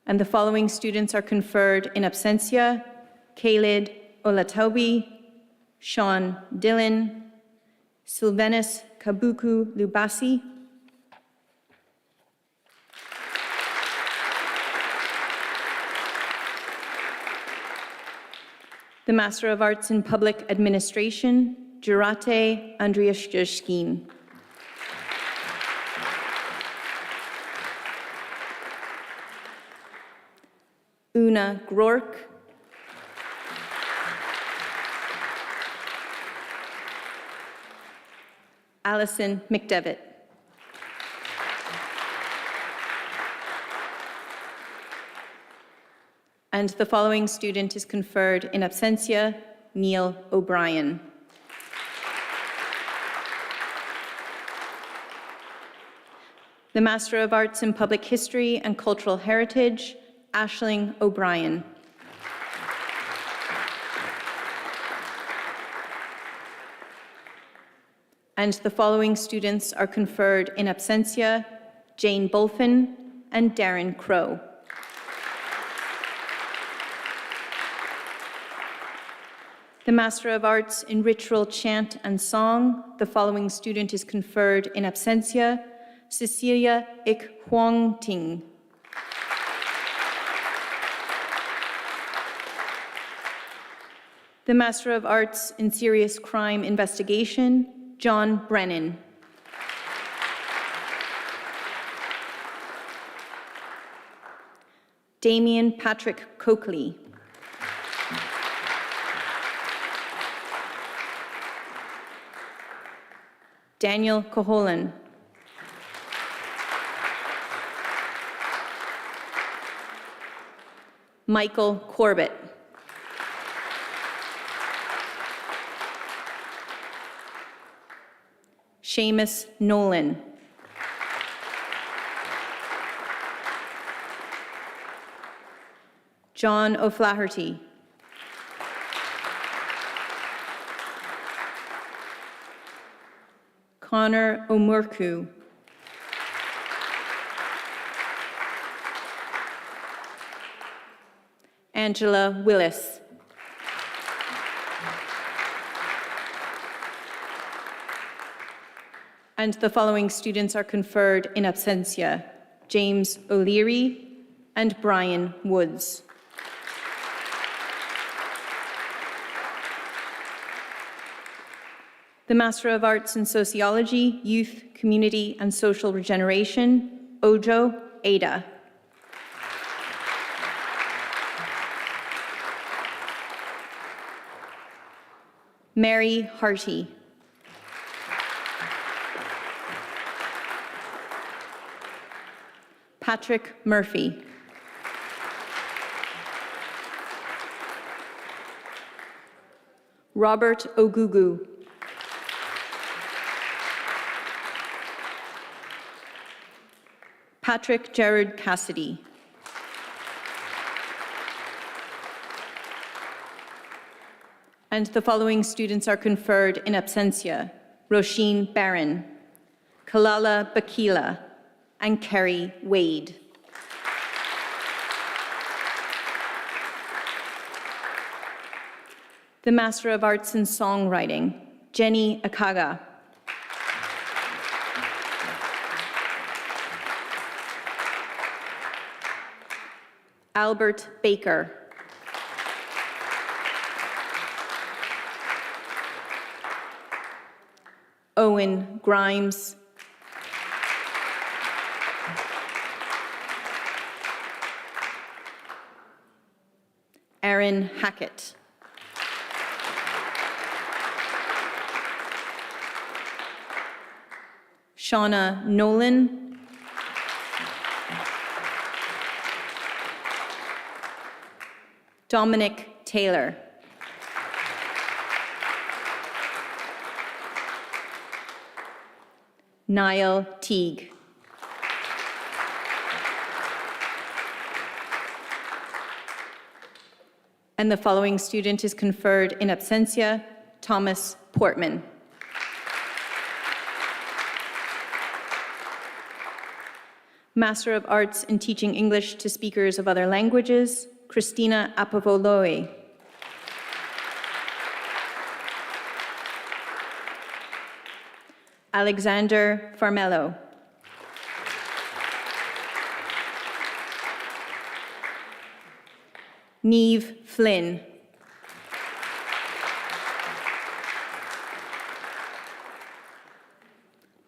E: And the following students are conferred in absentia: Khalid Olatobi, Sean Dillon, Sylvanus Kabuku Lubasi, The Master of Arts in Public Administration, Jurate Andriaszewski. Una Grork. Alison McDevitt. And the following student is conferred in absentia, Neil O'Brien. The Master of Arts in Public History and Cultural Heritage, Aisling O'Brien. And the following students are conferred in absentia, Jane Bulfin and Darren Crow. The Master of Arts in Ritual Chant and Song, the following student is conferred in absentia, Cecilia Ik Huang Ting. The Master of Arts in Serious Crime Investigation, John Brennan. Damien Patrick Coakley. Daniel Coholan. Michael Corbett. Seamus Nolan. John O'Flaherty. Connor O'Murku. Angela Willis. And the following students are conferred in absentia, James O'Leary and Brian Woods. The Master of Arts in Sociology, Youth, Community and Social Regeneration, Ojo Ada. Mary Harty. Patrick Murphy. Robert Ogugu. Patrick Gerard Cassidy. And the following students are conferred in absentia, Roisin Barron, Kalala Bakila, and Kerry Wade. The Master of Arts in Songwriting, Jenny Akaga. Albert Baker. Owen Grimes. Aaron Hackett. Shauna Nolan. Dominic Taylor. Niall Teague. And the following student is conferred in absentia, Thomas Portman. Master of Arts in Teaching English to Speakers of Other Languages, Christina Apovoloe. Alexander Farmello. Neve Flynn.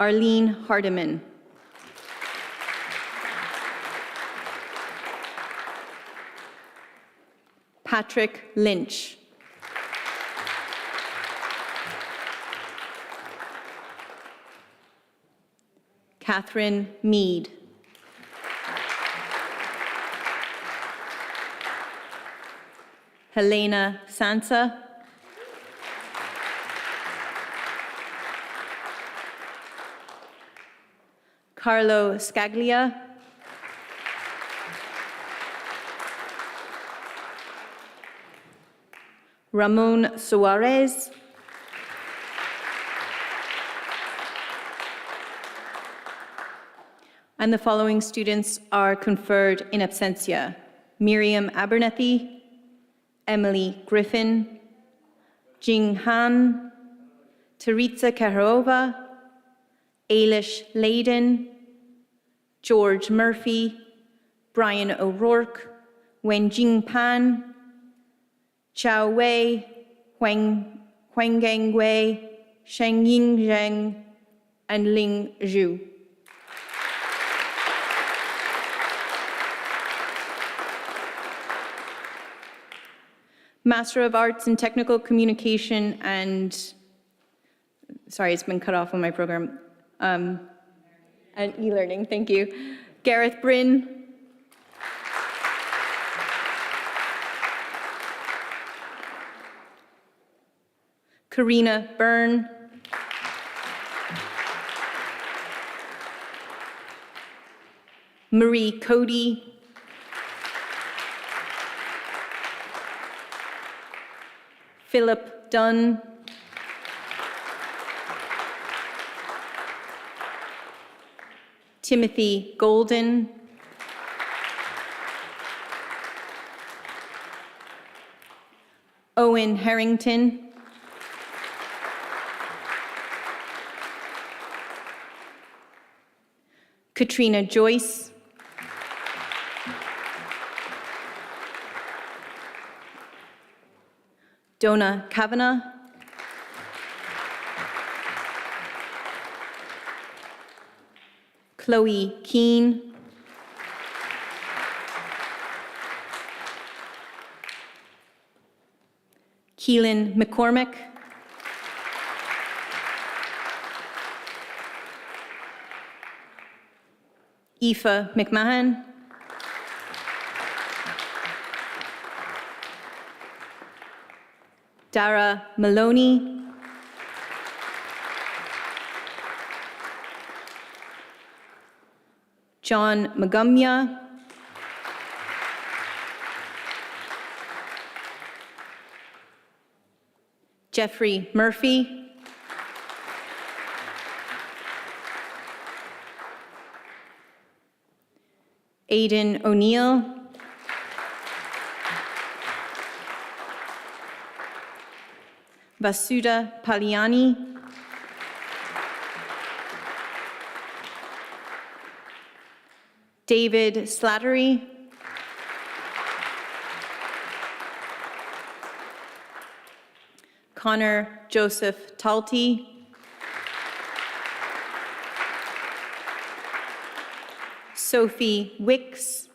E: Arlene Hardiman. Patrick Lynch. Catherine Mead. Helena Sansa. Carlo Scaglia. Ramon Suarez. And the following students are conferred in absentia: Miriam Abernethy, Emily Griffin, Jing Han, Teritza Kaharova, Ailish Layden, George Murphy, Brian O'Rourke, Wenjing Pan, Chao Wei, Huanggang Wei, Shengying Zheng, and Ling Zhu. Master of Arts in Technical Communication and, sorry, it's been cut off on my program, and e-learning, thank you. Gareth Bryn. Karina Byrne. Marie Cody. Philip Dunn. Timothy Golden. Owen Harrington. Katrina Joyce. Donna Kavanagh. Chloe Keane. Keelan McCormick. Aoife McMahon. Dara Maloney. John Magumya. Jeffrey Murphy. Aidan O'Neill. Vasudha Paliani. David Slattery. Connor Joseph Talty. Sophie Wicks.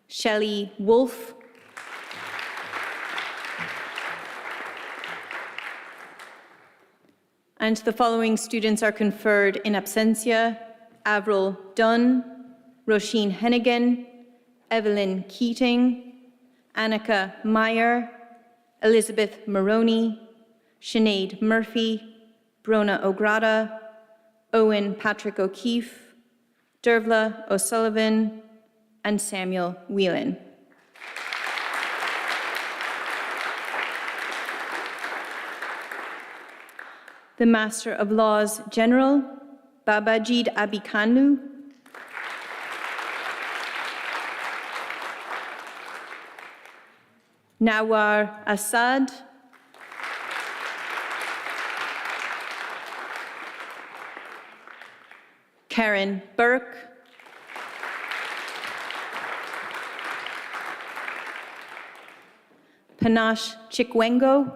E: Shelley Wolfe. And the following students are conferred in absentia: Avril Dunn, Roisin Hennigan, Evelyn Keating, Annika Meyer, Elizabeth Maroney, Sinead Murphy, Brona O'Grada, Owen Patrick O'Keefe, Dervla O'Sullivan, and Samuel Whelan. The Master of Laws General, Babajid Abikanu. Nawar Assad. Karen Burke. Panache Chikwengo,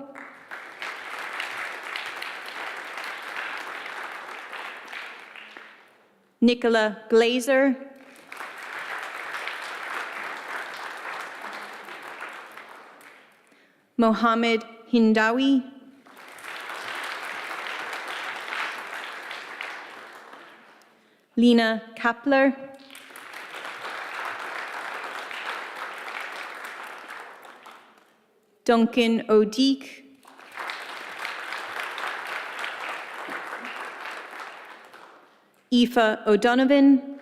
E: Nicola Glazer, Mohammed Hindawi, Lena Kapler, Duncan O'Deek, Aoife O'Donovan,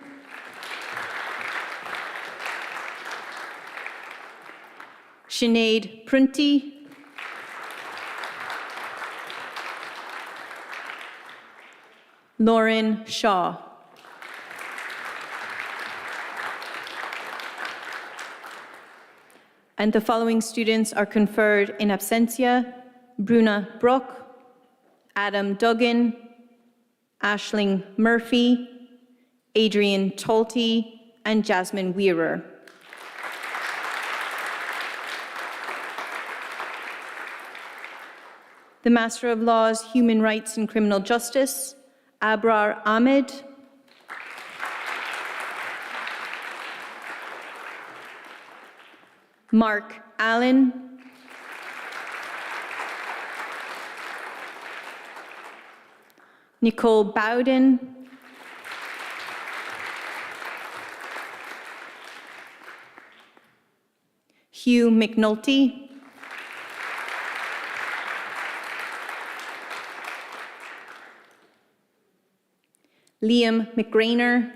E: Sinead Prunty, Lauren Shaw. And the following students are conferred in absentia: Bruna Brook, Adam Duggan, Aisling Murphy, Adrian Tolty, and Jasmine Wearer. The Master of Laws, Human Rights and Criminal Justice, Abrar Ahmed, Mark Allen, Nicole Bowden, Hugh McNulty, Liam McGrainer,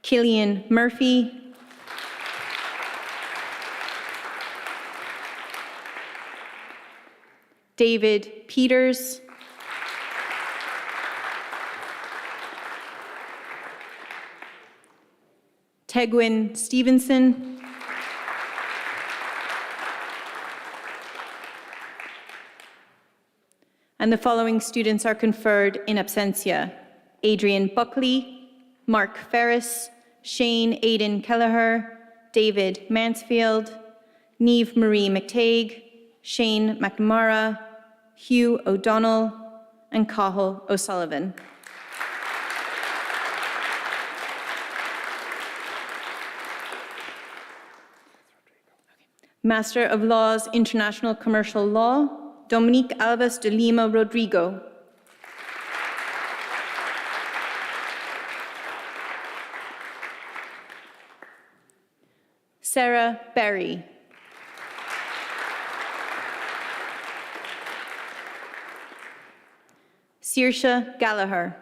E: Killian Murphy, David Peters, Tegwin Stevenson, and the following students are conferred in absentia: Adrian Buckley, Mark Ferris, Shane Aidan Kelleher, David Mansfield, Niamh Marie McTague, Shane McNamara, Hugh O'Donnell, and Cathal O'Sullivan. Master of Laws, International Commercial Law, Dominique Alves de Lima Rodrigo. Sarah Berry. Saoirse Gallagher.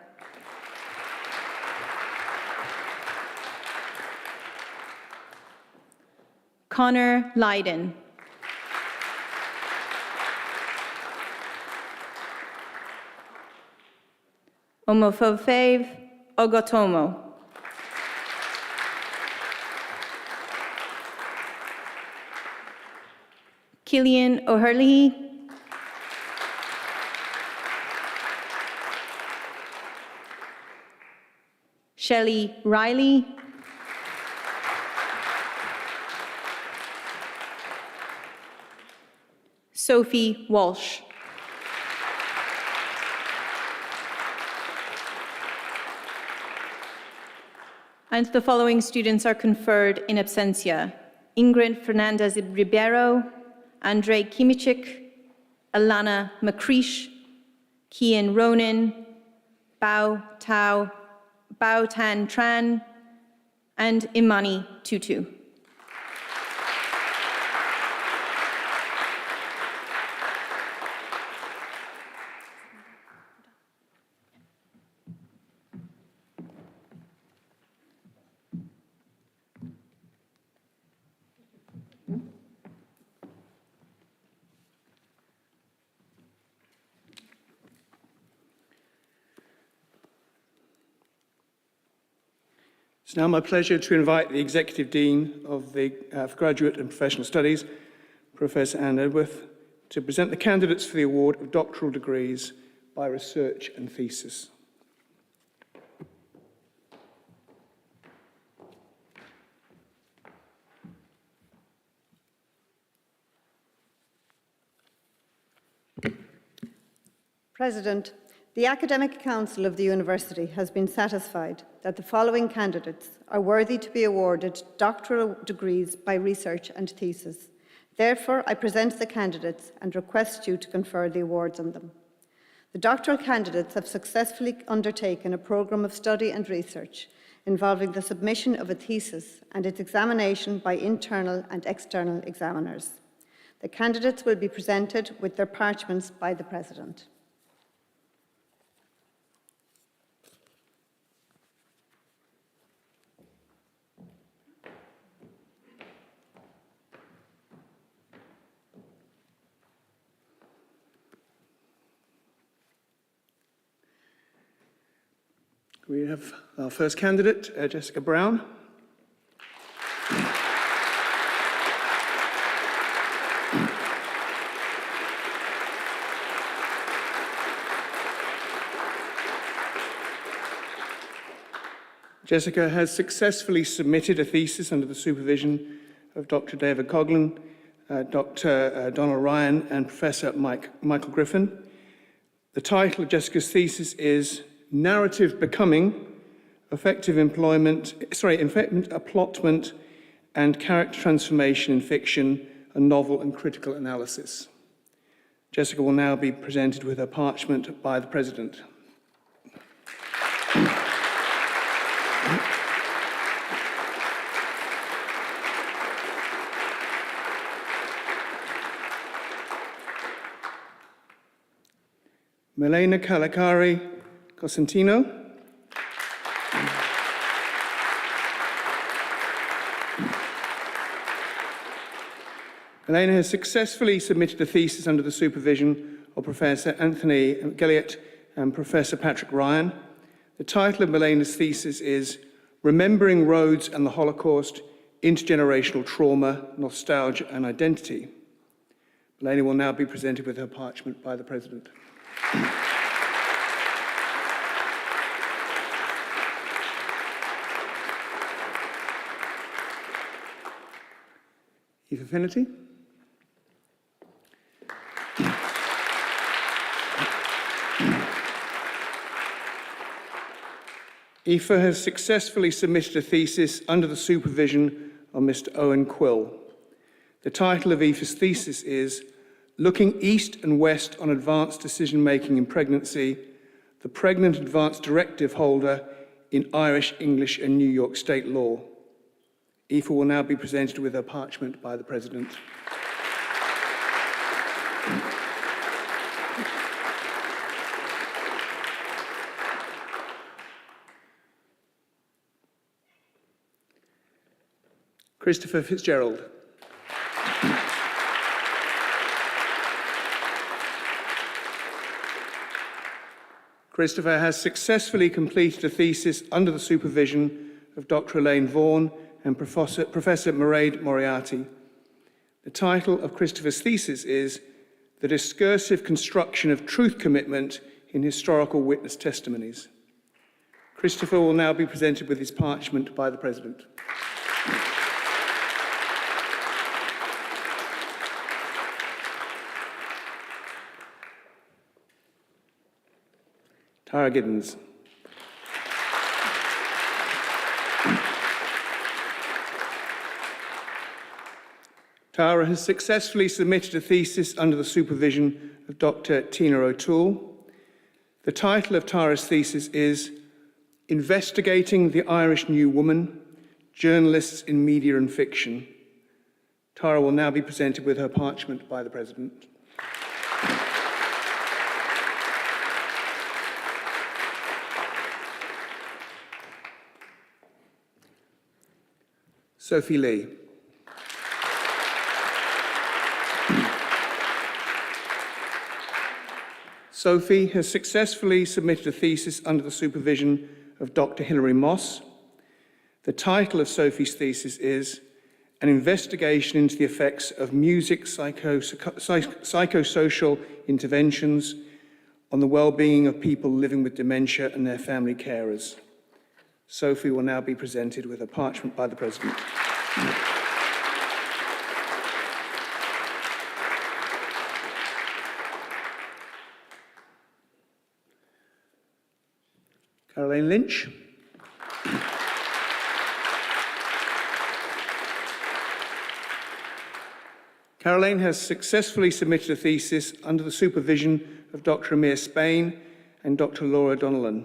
E: Connor Lydon. Omofofev Ogotomo. Killian O'Hurley. Shelley Riley. Sophie Walsh. And the following students are conferred in absentia: Ingrid Fernandez Ribeiro, Andrei Kimichik, Alana McCreesh, Kian Ronan, Bao Tan Tran, and Imani Tutu.
C: It's now my pleasure to invite the Executive Dean of the Graduate and Professional Studies, Professor Anne Edworth, to present the candidates for the award of doctoral degrees by research and thesis.
F: President, the Academic Council of the University has been satisfied that the following candidates are worthy to be awarded doctoral degrees by research and thesis. Therefore, I present the candidates and request you to confer the awards on them. The doctoral candidates have successfully undertaken a programme of study and research involving the submission of a thesis and its examination by internal and external examiners. The candidates will be presented with their parchments by the President.
C: We have our first candidate, Jessica Brown. Jessica has successfully submitted a thesis under the supervision of Dr. David Coughlin, Dr. Donald Ryan, and Professor Michael Griffin. The title of Jessica's thesis is Narrative Becoming, Effective Employment, Applotment and Character Transformation in Fiction, a Novel and Critical Analysis. Jessica will now be presented with her parchment by the President. Milena Kalakari Cosentino. Milena has successfully submitted a thesis under the supervision of Professor Anthony Gilliott and Professor Patrick Ryan. The title of Milena's thesis is Remembering Rhodes and the Holocaust, Intergenerational Trauma, Nostalgia and Identity. Milena will now be presented with her parchment by the President. Eva Finnerty. Aoife has successfully submitted a thesis under the supervision of Mr. Owen Quill. The title of Aoife's thesis is Looking East and West on Advanced Decision-Making in Pregnancy, the Pregnant Advance Directive Holder in Irish, English and New York State Law. Aoife will now be presented with her parchment by the President. Christopher Fitzgerald. Christopher has successfully completed a thesis under the supervision of Dr. Elaine Vaughan and Professor Mairead Moriarty. The title of Christopher's thesis is The Discursive Construction of Truth Commitment in Historical Witness Testimonies. Christopher will now be presented with his parchment by the President. Tara Giddens. Tara has successfully submitted a thesis under the supervision of Dr. Tina O'Toole. The title of Tara's thesis is Investigating the Irish New Woman, Journalists in Media and Fiction. Tara will now be presented with her parchment by the President. Sophie Lee. Sophie has successfully submitted a thesis under the supervision of Dr. Hilary Moss. The title of Sophie's thesis is An Investigation into the Effects of Music Psychosocial Interventions on the Well-Being of People Living with Dementia and Their Family Carers. Sophie will now be presented with a parchment by the President. Caroline Lynch. Caroline has successfully submitted a thesis under the supervision of Dr. Amir Spain and Dr. Laura Donnellan.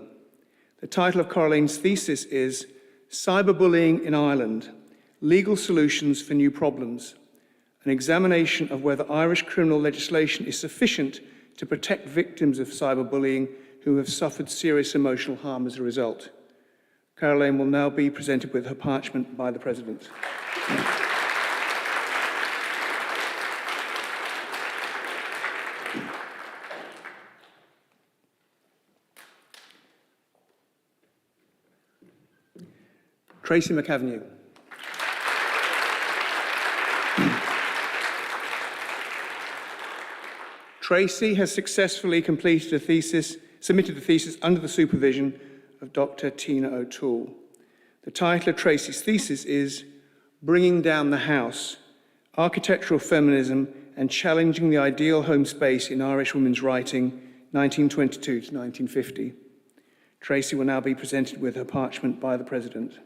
C: The title of Caroline's thesis is Cyberbullying in Ireland, Legal Solutions for New Problems, an examination of whether Irish criminal legislation is sufficient to protect victims of cyberbullying who have suffered serious emotional harm as a result. Caroline will now be presented with her parchment by the President. Tracy McAvenue. Tracy has successfully submitted a thesis under the supervision of Dr. Tina O'Toole. The title of Tracy's thesis is Bringing Down the House, Architectural Feminism and Challenging the Ideal Home Space in Irish Women's Writing, 1922 to 1950. Tracy will now be presented with her parchment by the President.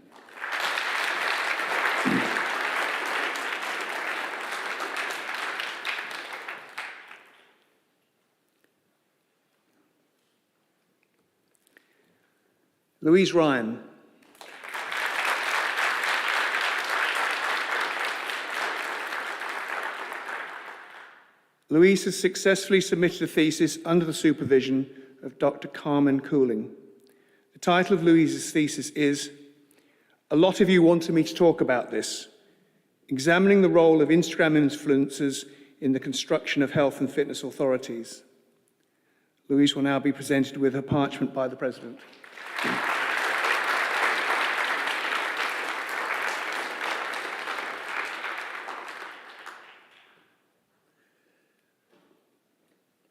C: Louise Ryan. Louise has successfully submitted a thesis under the supervision of Dr. Carmen Cooling. The title of Louise's thesis is A Lot of You Wanted Me to Talk About This, Examining the Role of Instagram Influencers in the Construction of Health and Fitness Authorities. Louise will now be presented with her parchment by the President.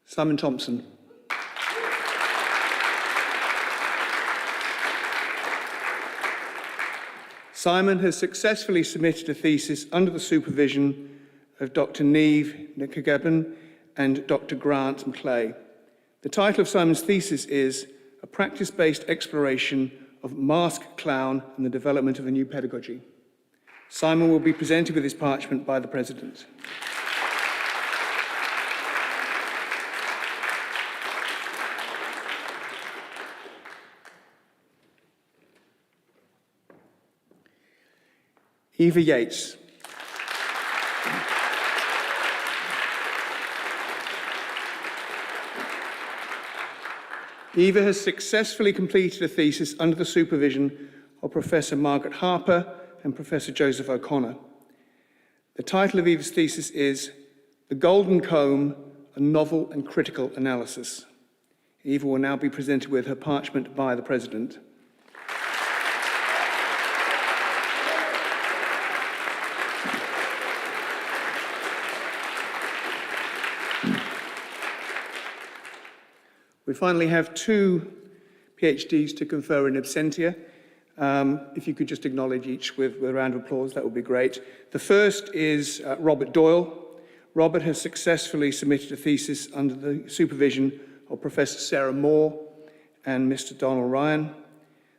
C: Simon Thompson. Simon has successfully submitted a thesis under the supervision of Dr. Niamh Nickagebben and Dr. Grant McClay. The title of Simon's thesis is A Practice-Based Exploration of Mask Clown and the Development of a New Pedagogy. Simon will be presented with his parchment by the President. Eva Yates. Eva has successfully completed a thesis under the supervision of Professor Margaret Harper and Professor Joseph O'Connor. The title of Eva's thesis is The Golden Comb, a Novel and Critical Analysis. Eva will now be presented with her parchment by the President. We finally have two PhDs to confer in absentia. If you could just acknowledge each with a round of applause, that would be great. The first is Robert Doyle. Robert has successfully submitted a thesis under the supervision of Professor Sarah Moore and Mr. Donald Ryan.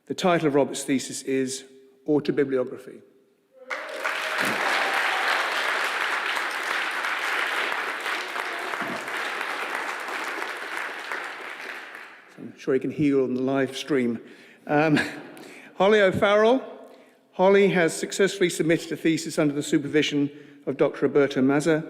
C: The title of Robert's thesis is Autobibliography. I'm sure you can hear on the live stream. Holly O'Farrell. Holly has successfully submitted a thesis under the supervision of Dr. Roberto Mazza.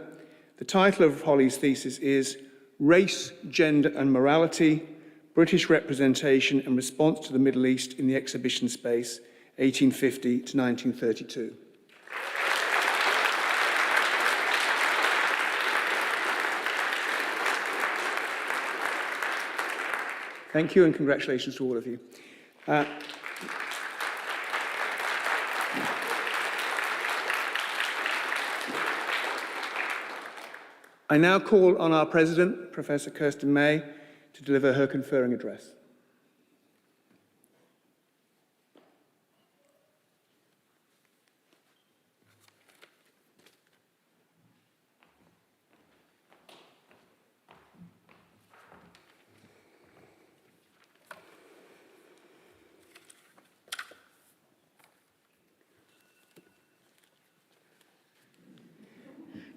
C: The title of Holly's thesis is Race, Gender and Morality, British Representation and Response to the Middle East in the Exhibition Space, 1850 to 1932. Thank you and congratulations to all of you. I now call on our President, Professor Kirsten May, to deliver her conferring address.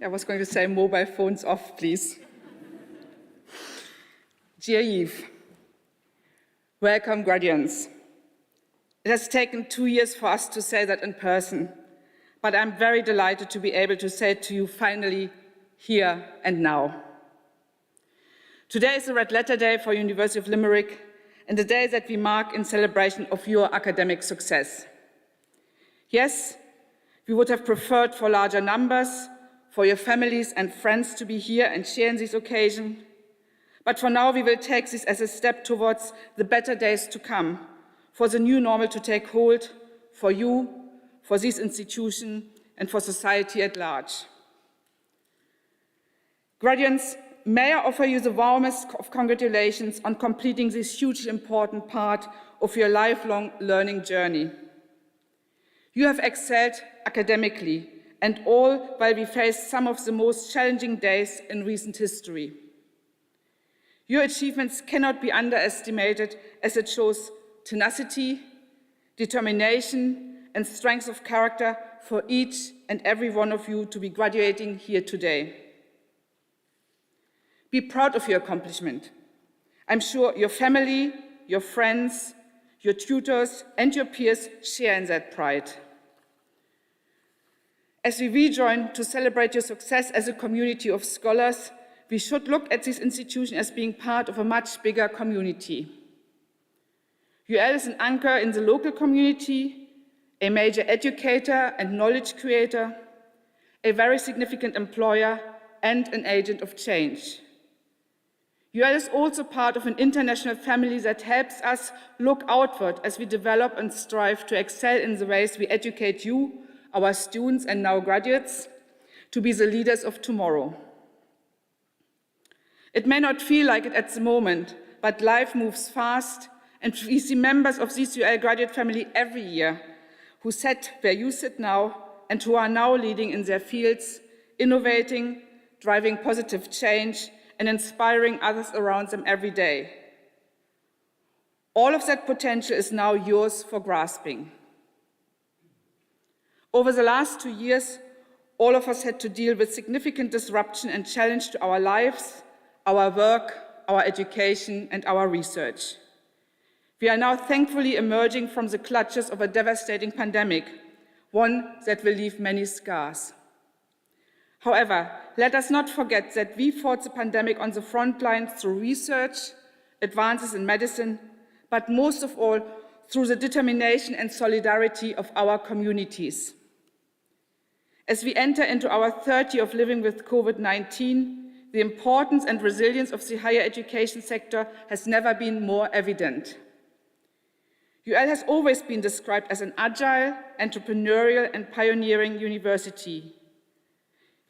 B: I was going to say mobile phones off, please. Dear Yves, welcome, graduates. It has taken 2 years for us to say that in person, but I'm very delighted to be able to say it to you finally here and now. Today is a Red Letter Day for University of Limerick and the day that we mark in celebration of your academic success. Yes, we would have preferred for larger numbers, for your families and friends to be here and share in this occasion, but for now we will take this as a step towards the better days to come, for the new normal to take hold, for you, for this institution, and for society at large. Graduates, may I offer you the warmest of congratulations on completing this hugely important part of your lifelong learning journey. You have excelled academically, and all while we face some of the most challenging days in recent history. Your achievements cannot be underestimated, as it shows tenacity, determination, and strength of character for each and every one of you to be graduating here today. Be proud of your accomplishment. I'm sure your family, your friends, your tutors, and your peers share in that pride. As we rejoin to celebrate your success as a community of scholars, we should look at this institution as being part of a much bigger community. UL is an anchor in the local community, a major educator and knowledge creator, a very significant employer, and an agent of change. UL is also part of an international family that helps us look outward as we develop and strive to excel in the ways we educate you, our students and now graduates, to be the leaders of tomorrow. It may not feel like it at the moment, but life moves fast, and we see members of this UL graduate family every year who sat where you sit now and who are now leading in their fields, innovating, driving positive change, and inspiring others around them every day. All of that potential is now yours for grasping. Over the last 2 years, all of us had to deal with significant disruption and challenge to our lives, our work, our education, and our research. We are now thankfully emerging from the clutches of a devastating pandemic, one that will leave many scars. However, let us not forget that we fought the pandemic on the front lines through research, advances in medicine, but most of all, through the determination and solidarity of our communities. As we enter into our third year of living with COVID-19, the importance and resilience of the higher education sector has never been more evident. UL has always been described as an agile, entrepreneurial, and pioneering university.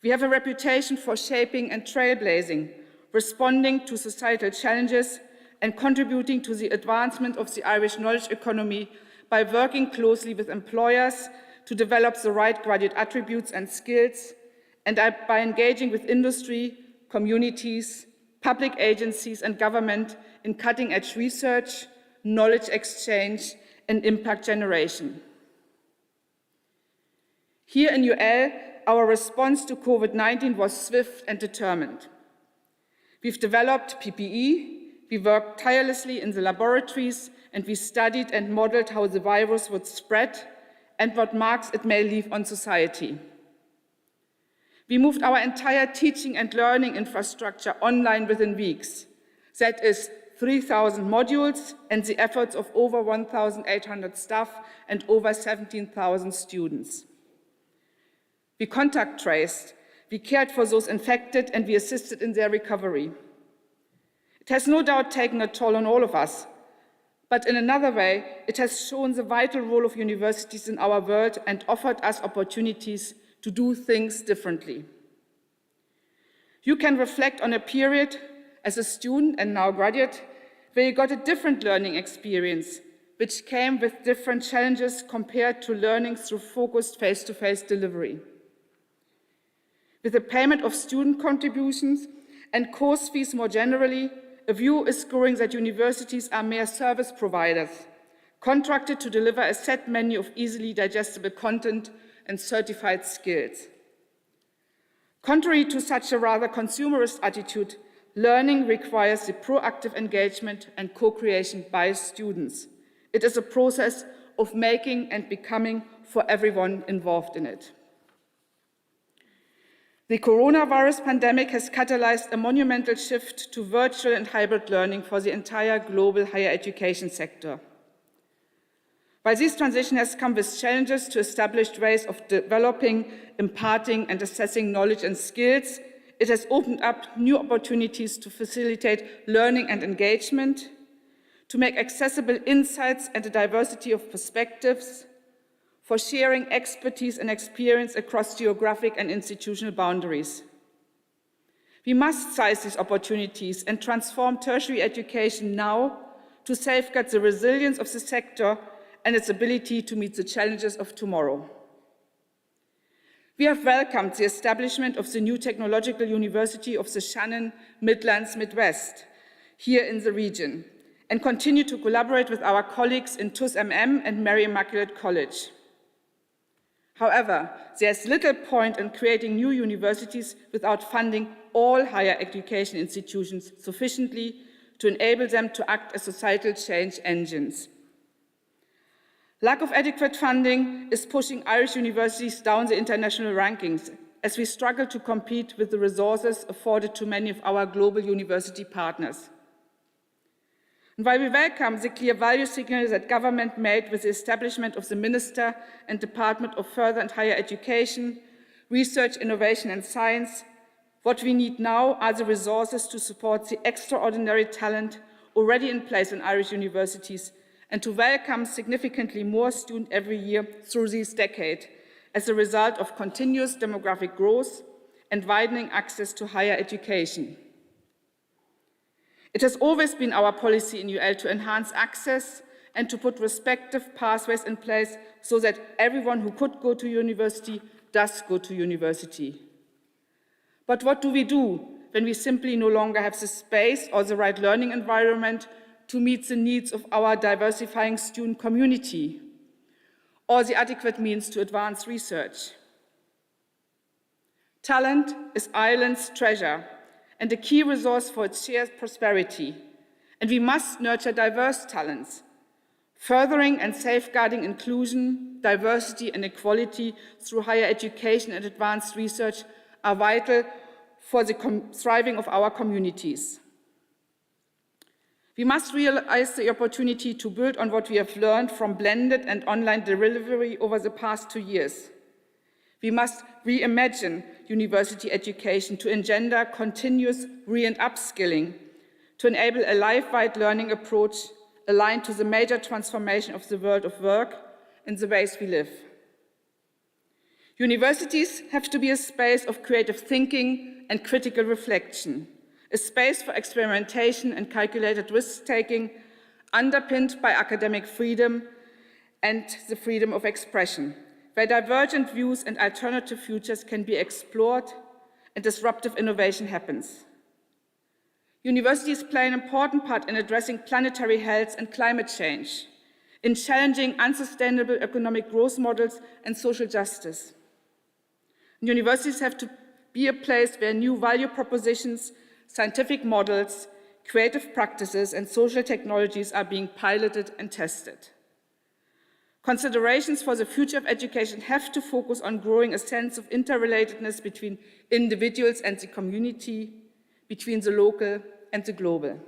B: We have a reputation for shaping and trailblazing, responding to societal challenges, and contributing to the advancement of the Irish knowledge economy by working closely with employers to develop the right graduate attributes and skills, and by engaging with industry, communities, public agencies, and government in cutting-edge research, knowledge exchange, and impact generation. Here in UL, our response to COVID-19 was swift and determined. We've developed PPE, we worked tirelessly in the laboratories, and we studied and modeled how the virus would spread and what marks it may leave on society. We moved our entire teaching and learning infrastructure online within weeks. That is 3,000 modules and the efforts of over 1,800 staff and over 17,000 students. We contact traced, we cared for those infected, and we assisted in their recovery. It has no doubt taken a toll on all of us, but in another way, it has shown the vital role of universities in our world and offered us opportunities to do things differently. You can reflect on a period as a student and now graduate where you got a different learning experience, which came with different challenges compared to learning through focused face-to-face delivery. With the payment of student contributions and course fees more generally, a view is growing that universities are mere service providers, contracted to deliver a set menu of easily digestible content and certified skills. Contrary to such a rather consumerist attitude, learning requires the proactive engagement and co-creation by students. It is a process of making and becoming for everyone involved in it. The coronavirus pandemic has catalyzed a monumental shift to virtual and hybrid learning for the entire global higher education sector. While this transition has come with challenges to established ways of developing, imparting, and assessing knowledge and skills, it has opened up new opportunities to facilitate learning and engagement, to make accessible insights and a diversity of perspectives, for sharing expertise and experience across geographic and institutional boundaries. We must seize these opportunities and transform tertiary education now to safeguard the resilience of the sector and its ability to meet the challenges of tomorrow. We have welcomed the establishment of the new Technological University of the Shannon Midlands Midwest here in the region and continue to collaborate with our colleagues in TUS-MM and Mary Immaculate College. However, there is little point in creating new universities without funding all higher education institutions sufficiently to enable them to act as societal change engines. Lack of adequate funding is pushing Irish universities down the international rankings as we struggle to compete with the resources afforded to many of our global university partners. And while we welcome the clear value signal that government made with the establishment of the Minister and Department of Further and Higher Education, Research, Innovation and Science, what we need now are the resources to support the extraordinary talent already in place in Irish universities and to welcome significantly more students every year through this decade as a result of continuous demographic growth and widening access to higher education. It has always been our policy in UL to enhance access and to put respective pathways in place so that everyone who could go to university does go to university. But what do we do when we simply no longer have the space or the right learning environment to meet the needs of our diversifying student community, or the adequate means to advance research? Talent is Ireland's treasure and a key resource for its shared prosperity, and we must nurture diverse talents. Furthering and safeguarding inclusion, diversity and equality through higher education and advanced research are vital for the thriving of our communities. We must realize the opportunity to build on what we have learned from blended and online delivery over the past 2 years. We must reimagine university education to engender continuous re- and upskilling, to enable a life-wide learning approach aligned to the major transformation of the world of work and the ways we live. Universities have to be a space of creative thinking and critical reflection, a space for experimentation and calculated risk-taking, underpinned by academic freedom and the freedom of expression, where divergent views and alternative futures can be explored and disruptive innovation happens. Universities play an important part in addressing planetary health and climate change, in challenging unsustainable economic growth models and social justice. Universities have to be a place where new value propositions, scientific models, creative practices, and social technologies are being piloted and tested. Considerations for the future of education have to focus on growing a sense of interrelatedness between individuals and the community, between the local and the global.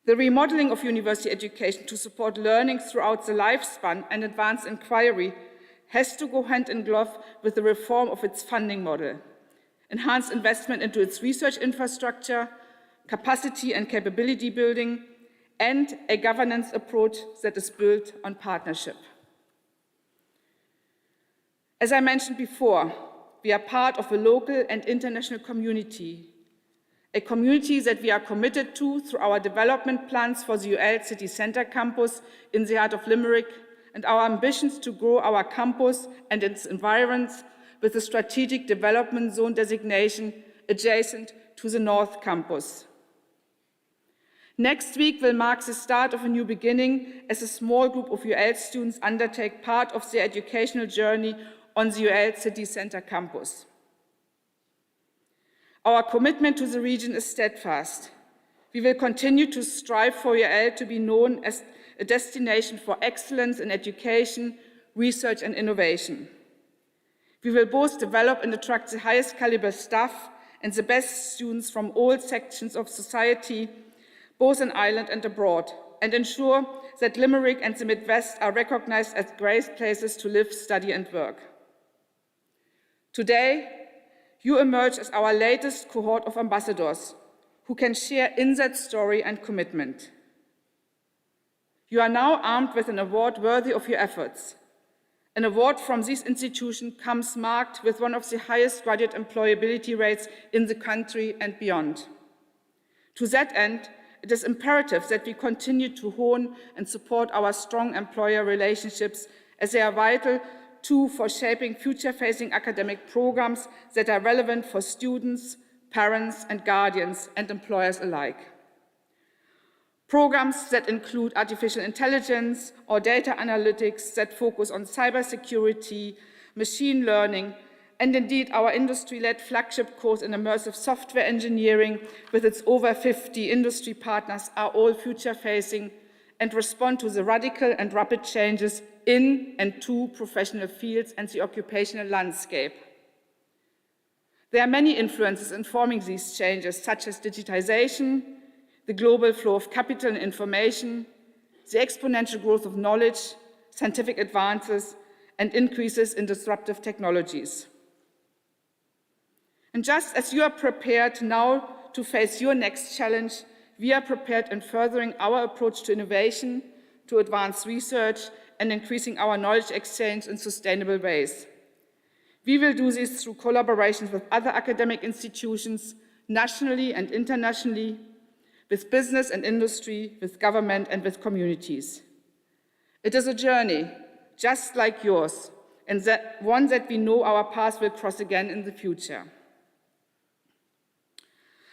B: The remodeling of university education to support learning throughout the lifespan and advanced inquiry has to go hand in glove with the reform of its funding model, enhanced investment into its research infrastructure, capacity and capability building, and a governance approach that is built on partnership. As I mentioned before, we are part of a local and international community, a community that we are committed to through our development plans for the UL City Centre campus in the heart of Limerick and our ambitions to grow our campus and its environs with a strategic development zone designation adjacent to the North Campus. Next week will mark the start of a new beginning as a small group of UL students undertake part of their educational journey on the UL City Centre campus. Our commitment to the region is steadfast. We will continue to strive for UL to be known as a destination for excellence in education, research and innovation. We will both develop and attract the highest caliber staff and the best students from all sections of society, both in Ireland and abroad, and ensure that Limerick and the Midwest are recognized as great places to live, study and work. Today, you emerge as our latest cohort of ambassadors who can share in that story and commitment. You are now armed with an award worthy of your efforts. An award from this institution comes marked with one of the highest graduate employability rates in the country and beyond. To that end, it is imperative that we continue to hone and support our strong employer relationships, as they are vital too for shaping future-facing academic programs that are relevant for students, parents and guardians and employers alike. Programs that include artificial intelligence or data analytics that focus on cybersecurity, machine learning, and indeed our industry-led flagship course in immersive software engineering with its over 50 industry partners are all future-facing and respond to the radical and rapid changes in and to professional fields and the occupational landscape. There are many influences informing these changes, such as digitization, the global flow of capital and information, the exponential growth of knowledge, scientific advances, and increases in disruptive technologies. And just as you are prepared now to face your next challenge, we are prepared in furthering our approach to innovation, to advanced research, and increasing our knowledge exchange in sustainable ways. We will do this through collaborations with other academic institutions, nationally and internationally, with business and industry, with government and with communities. It is a journey, just like yours, and one that we know our paths will cross again in the future.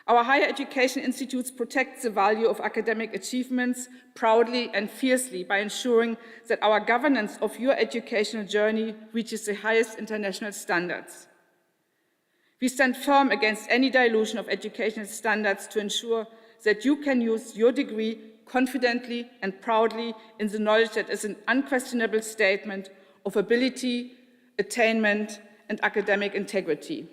B: Our higher education institutes protect the value of academic achievements proudly and fiercely by ensuring that our governance of your educational journey reaches the highest international standards. We stand firm against any dilution of educational standards to ensure that you can use your degree confidently and proudly in the knowledge that is an unquestionable statement of ability, attainment, and academic integrity.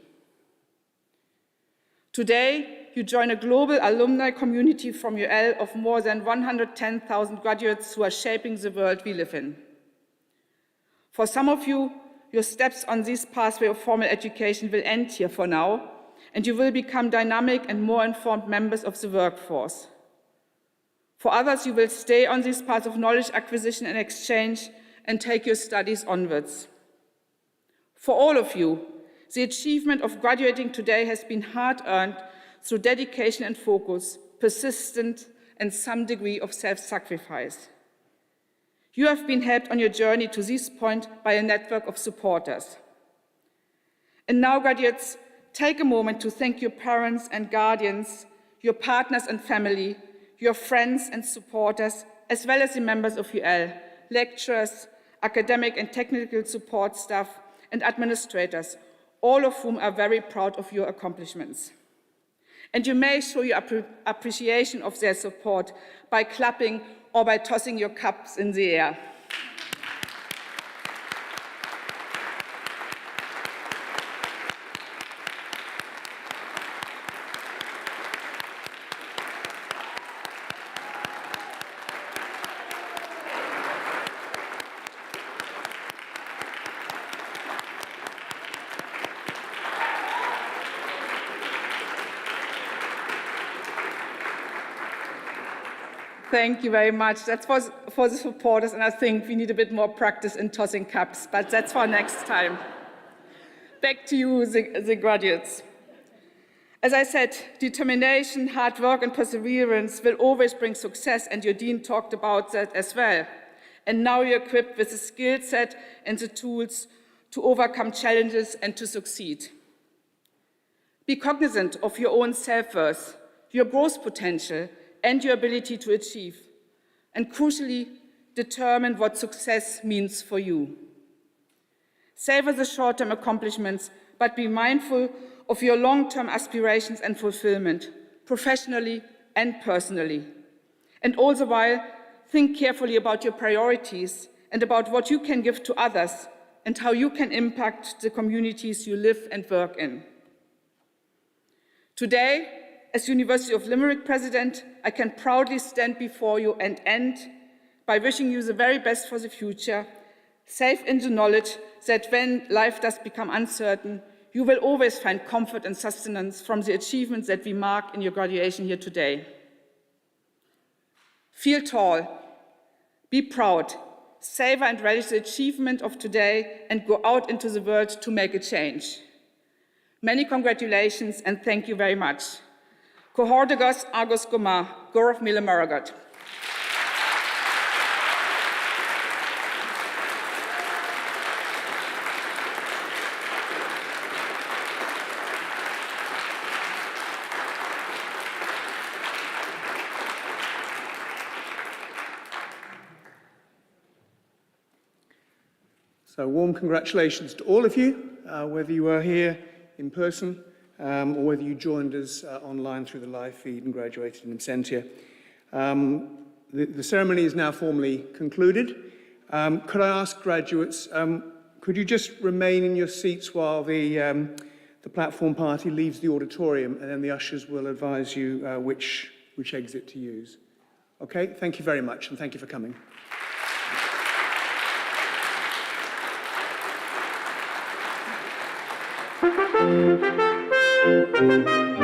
B: Today, you join a global alumni community from UL of more than 110,000 graduates who are shaping the world we live in. For some of you, your steps on this pathway of formal education will end here for now, and you will become dynamic and more informed members of the workforce. For others, you will stay on this path of knowledge acquisition and exchange and take your studies onwards. For all of you, the achievement of graduating today has been hard-earned through dedication and focus, persistent and some degree of self-sacrifice. You have been helped on your journey to this point by a network of supporters. And now, graduates, take a moment to thank your parents and guardians, your partners and family, your friends and supporters, as well as the members of UL, lecturers, academic and technical support staff, and administrators, all of whom are very proud of your accomplishments. And you may show your appreciation of their support by clapping or by tossing your cups in the air. Thank you very much. That was for the supporters, and I think we need a bit more practice in tossing cups, but that's for next time. Back to you, the graduates. As I said, determination, hard work, and perseverance will always bring success, and your dean talked about that as well. And now you're equipped with the skill set and the tools to overcome challenges and to succeed. Be cognizant of your own self-worth, your growth potential, and your ability to achieve, and crucially, determine what success means for you. Savor the short-term accomplishments, but be mindful of your long-term aspirations and fulfillment, professionally and personally. And all the while, think carefully about your priorities and about what you can give to others and how you can impact the communities you live and work in. Today, as University of Limerick President, I can proudly stand before you and end by wishing you the very best for the future, safe in the knowledge that when life does become uncertain, you will always find comfort and sustenance from the achievements that we mark in your graduation here today. Feel tall, be proud, savor and relish the achievement of today, and go out into the world to make a change. Many congratulations and thank you very much. Cohordegas Argos Goma, Gorov Mila Maragat.
C: So warm congratulations to all of you, whether you are here in person or whether you joined us online through the live feed and graduated in absentia. The ceremony is now formally concluded. Could I ask graduates, could you just remain in your seats while the platform party leaves the auditorium, and then the ushers will advise you which exit to use. Okay, thank you very much, and thank you for coming.
G: Thank you.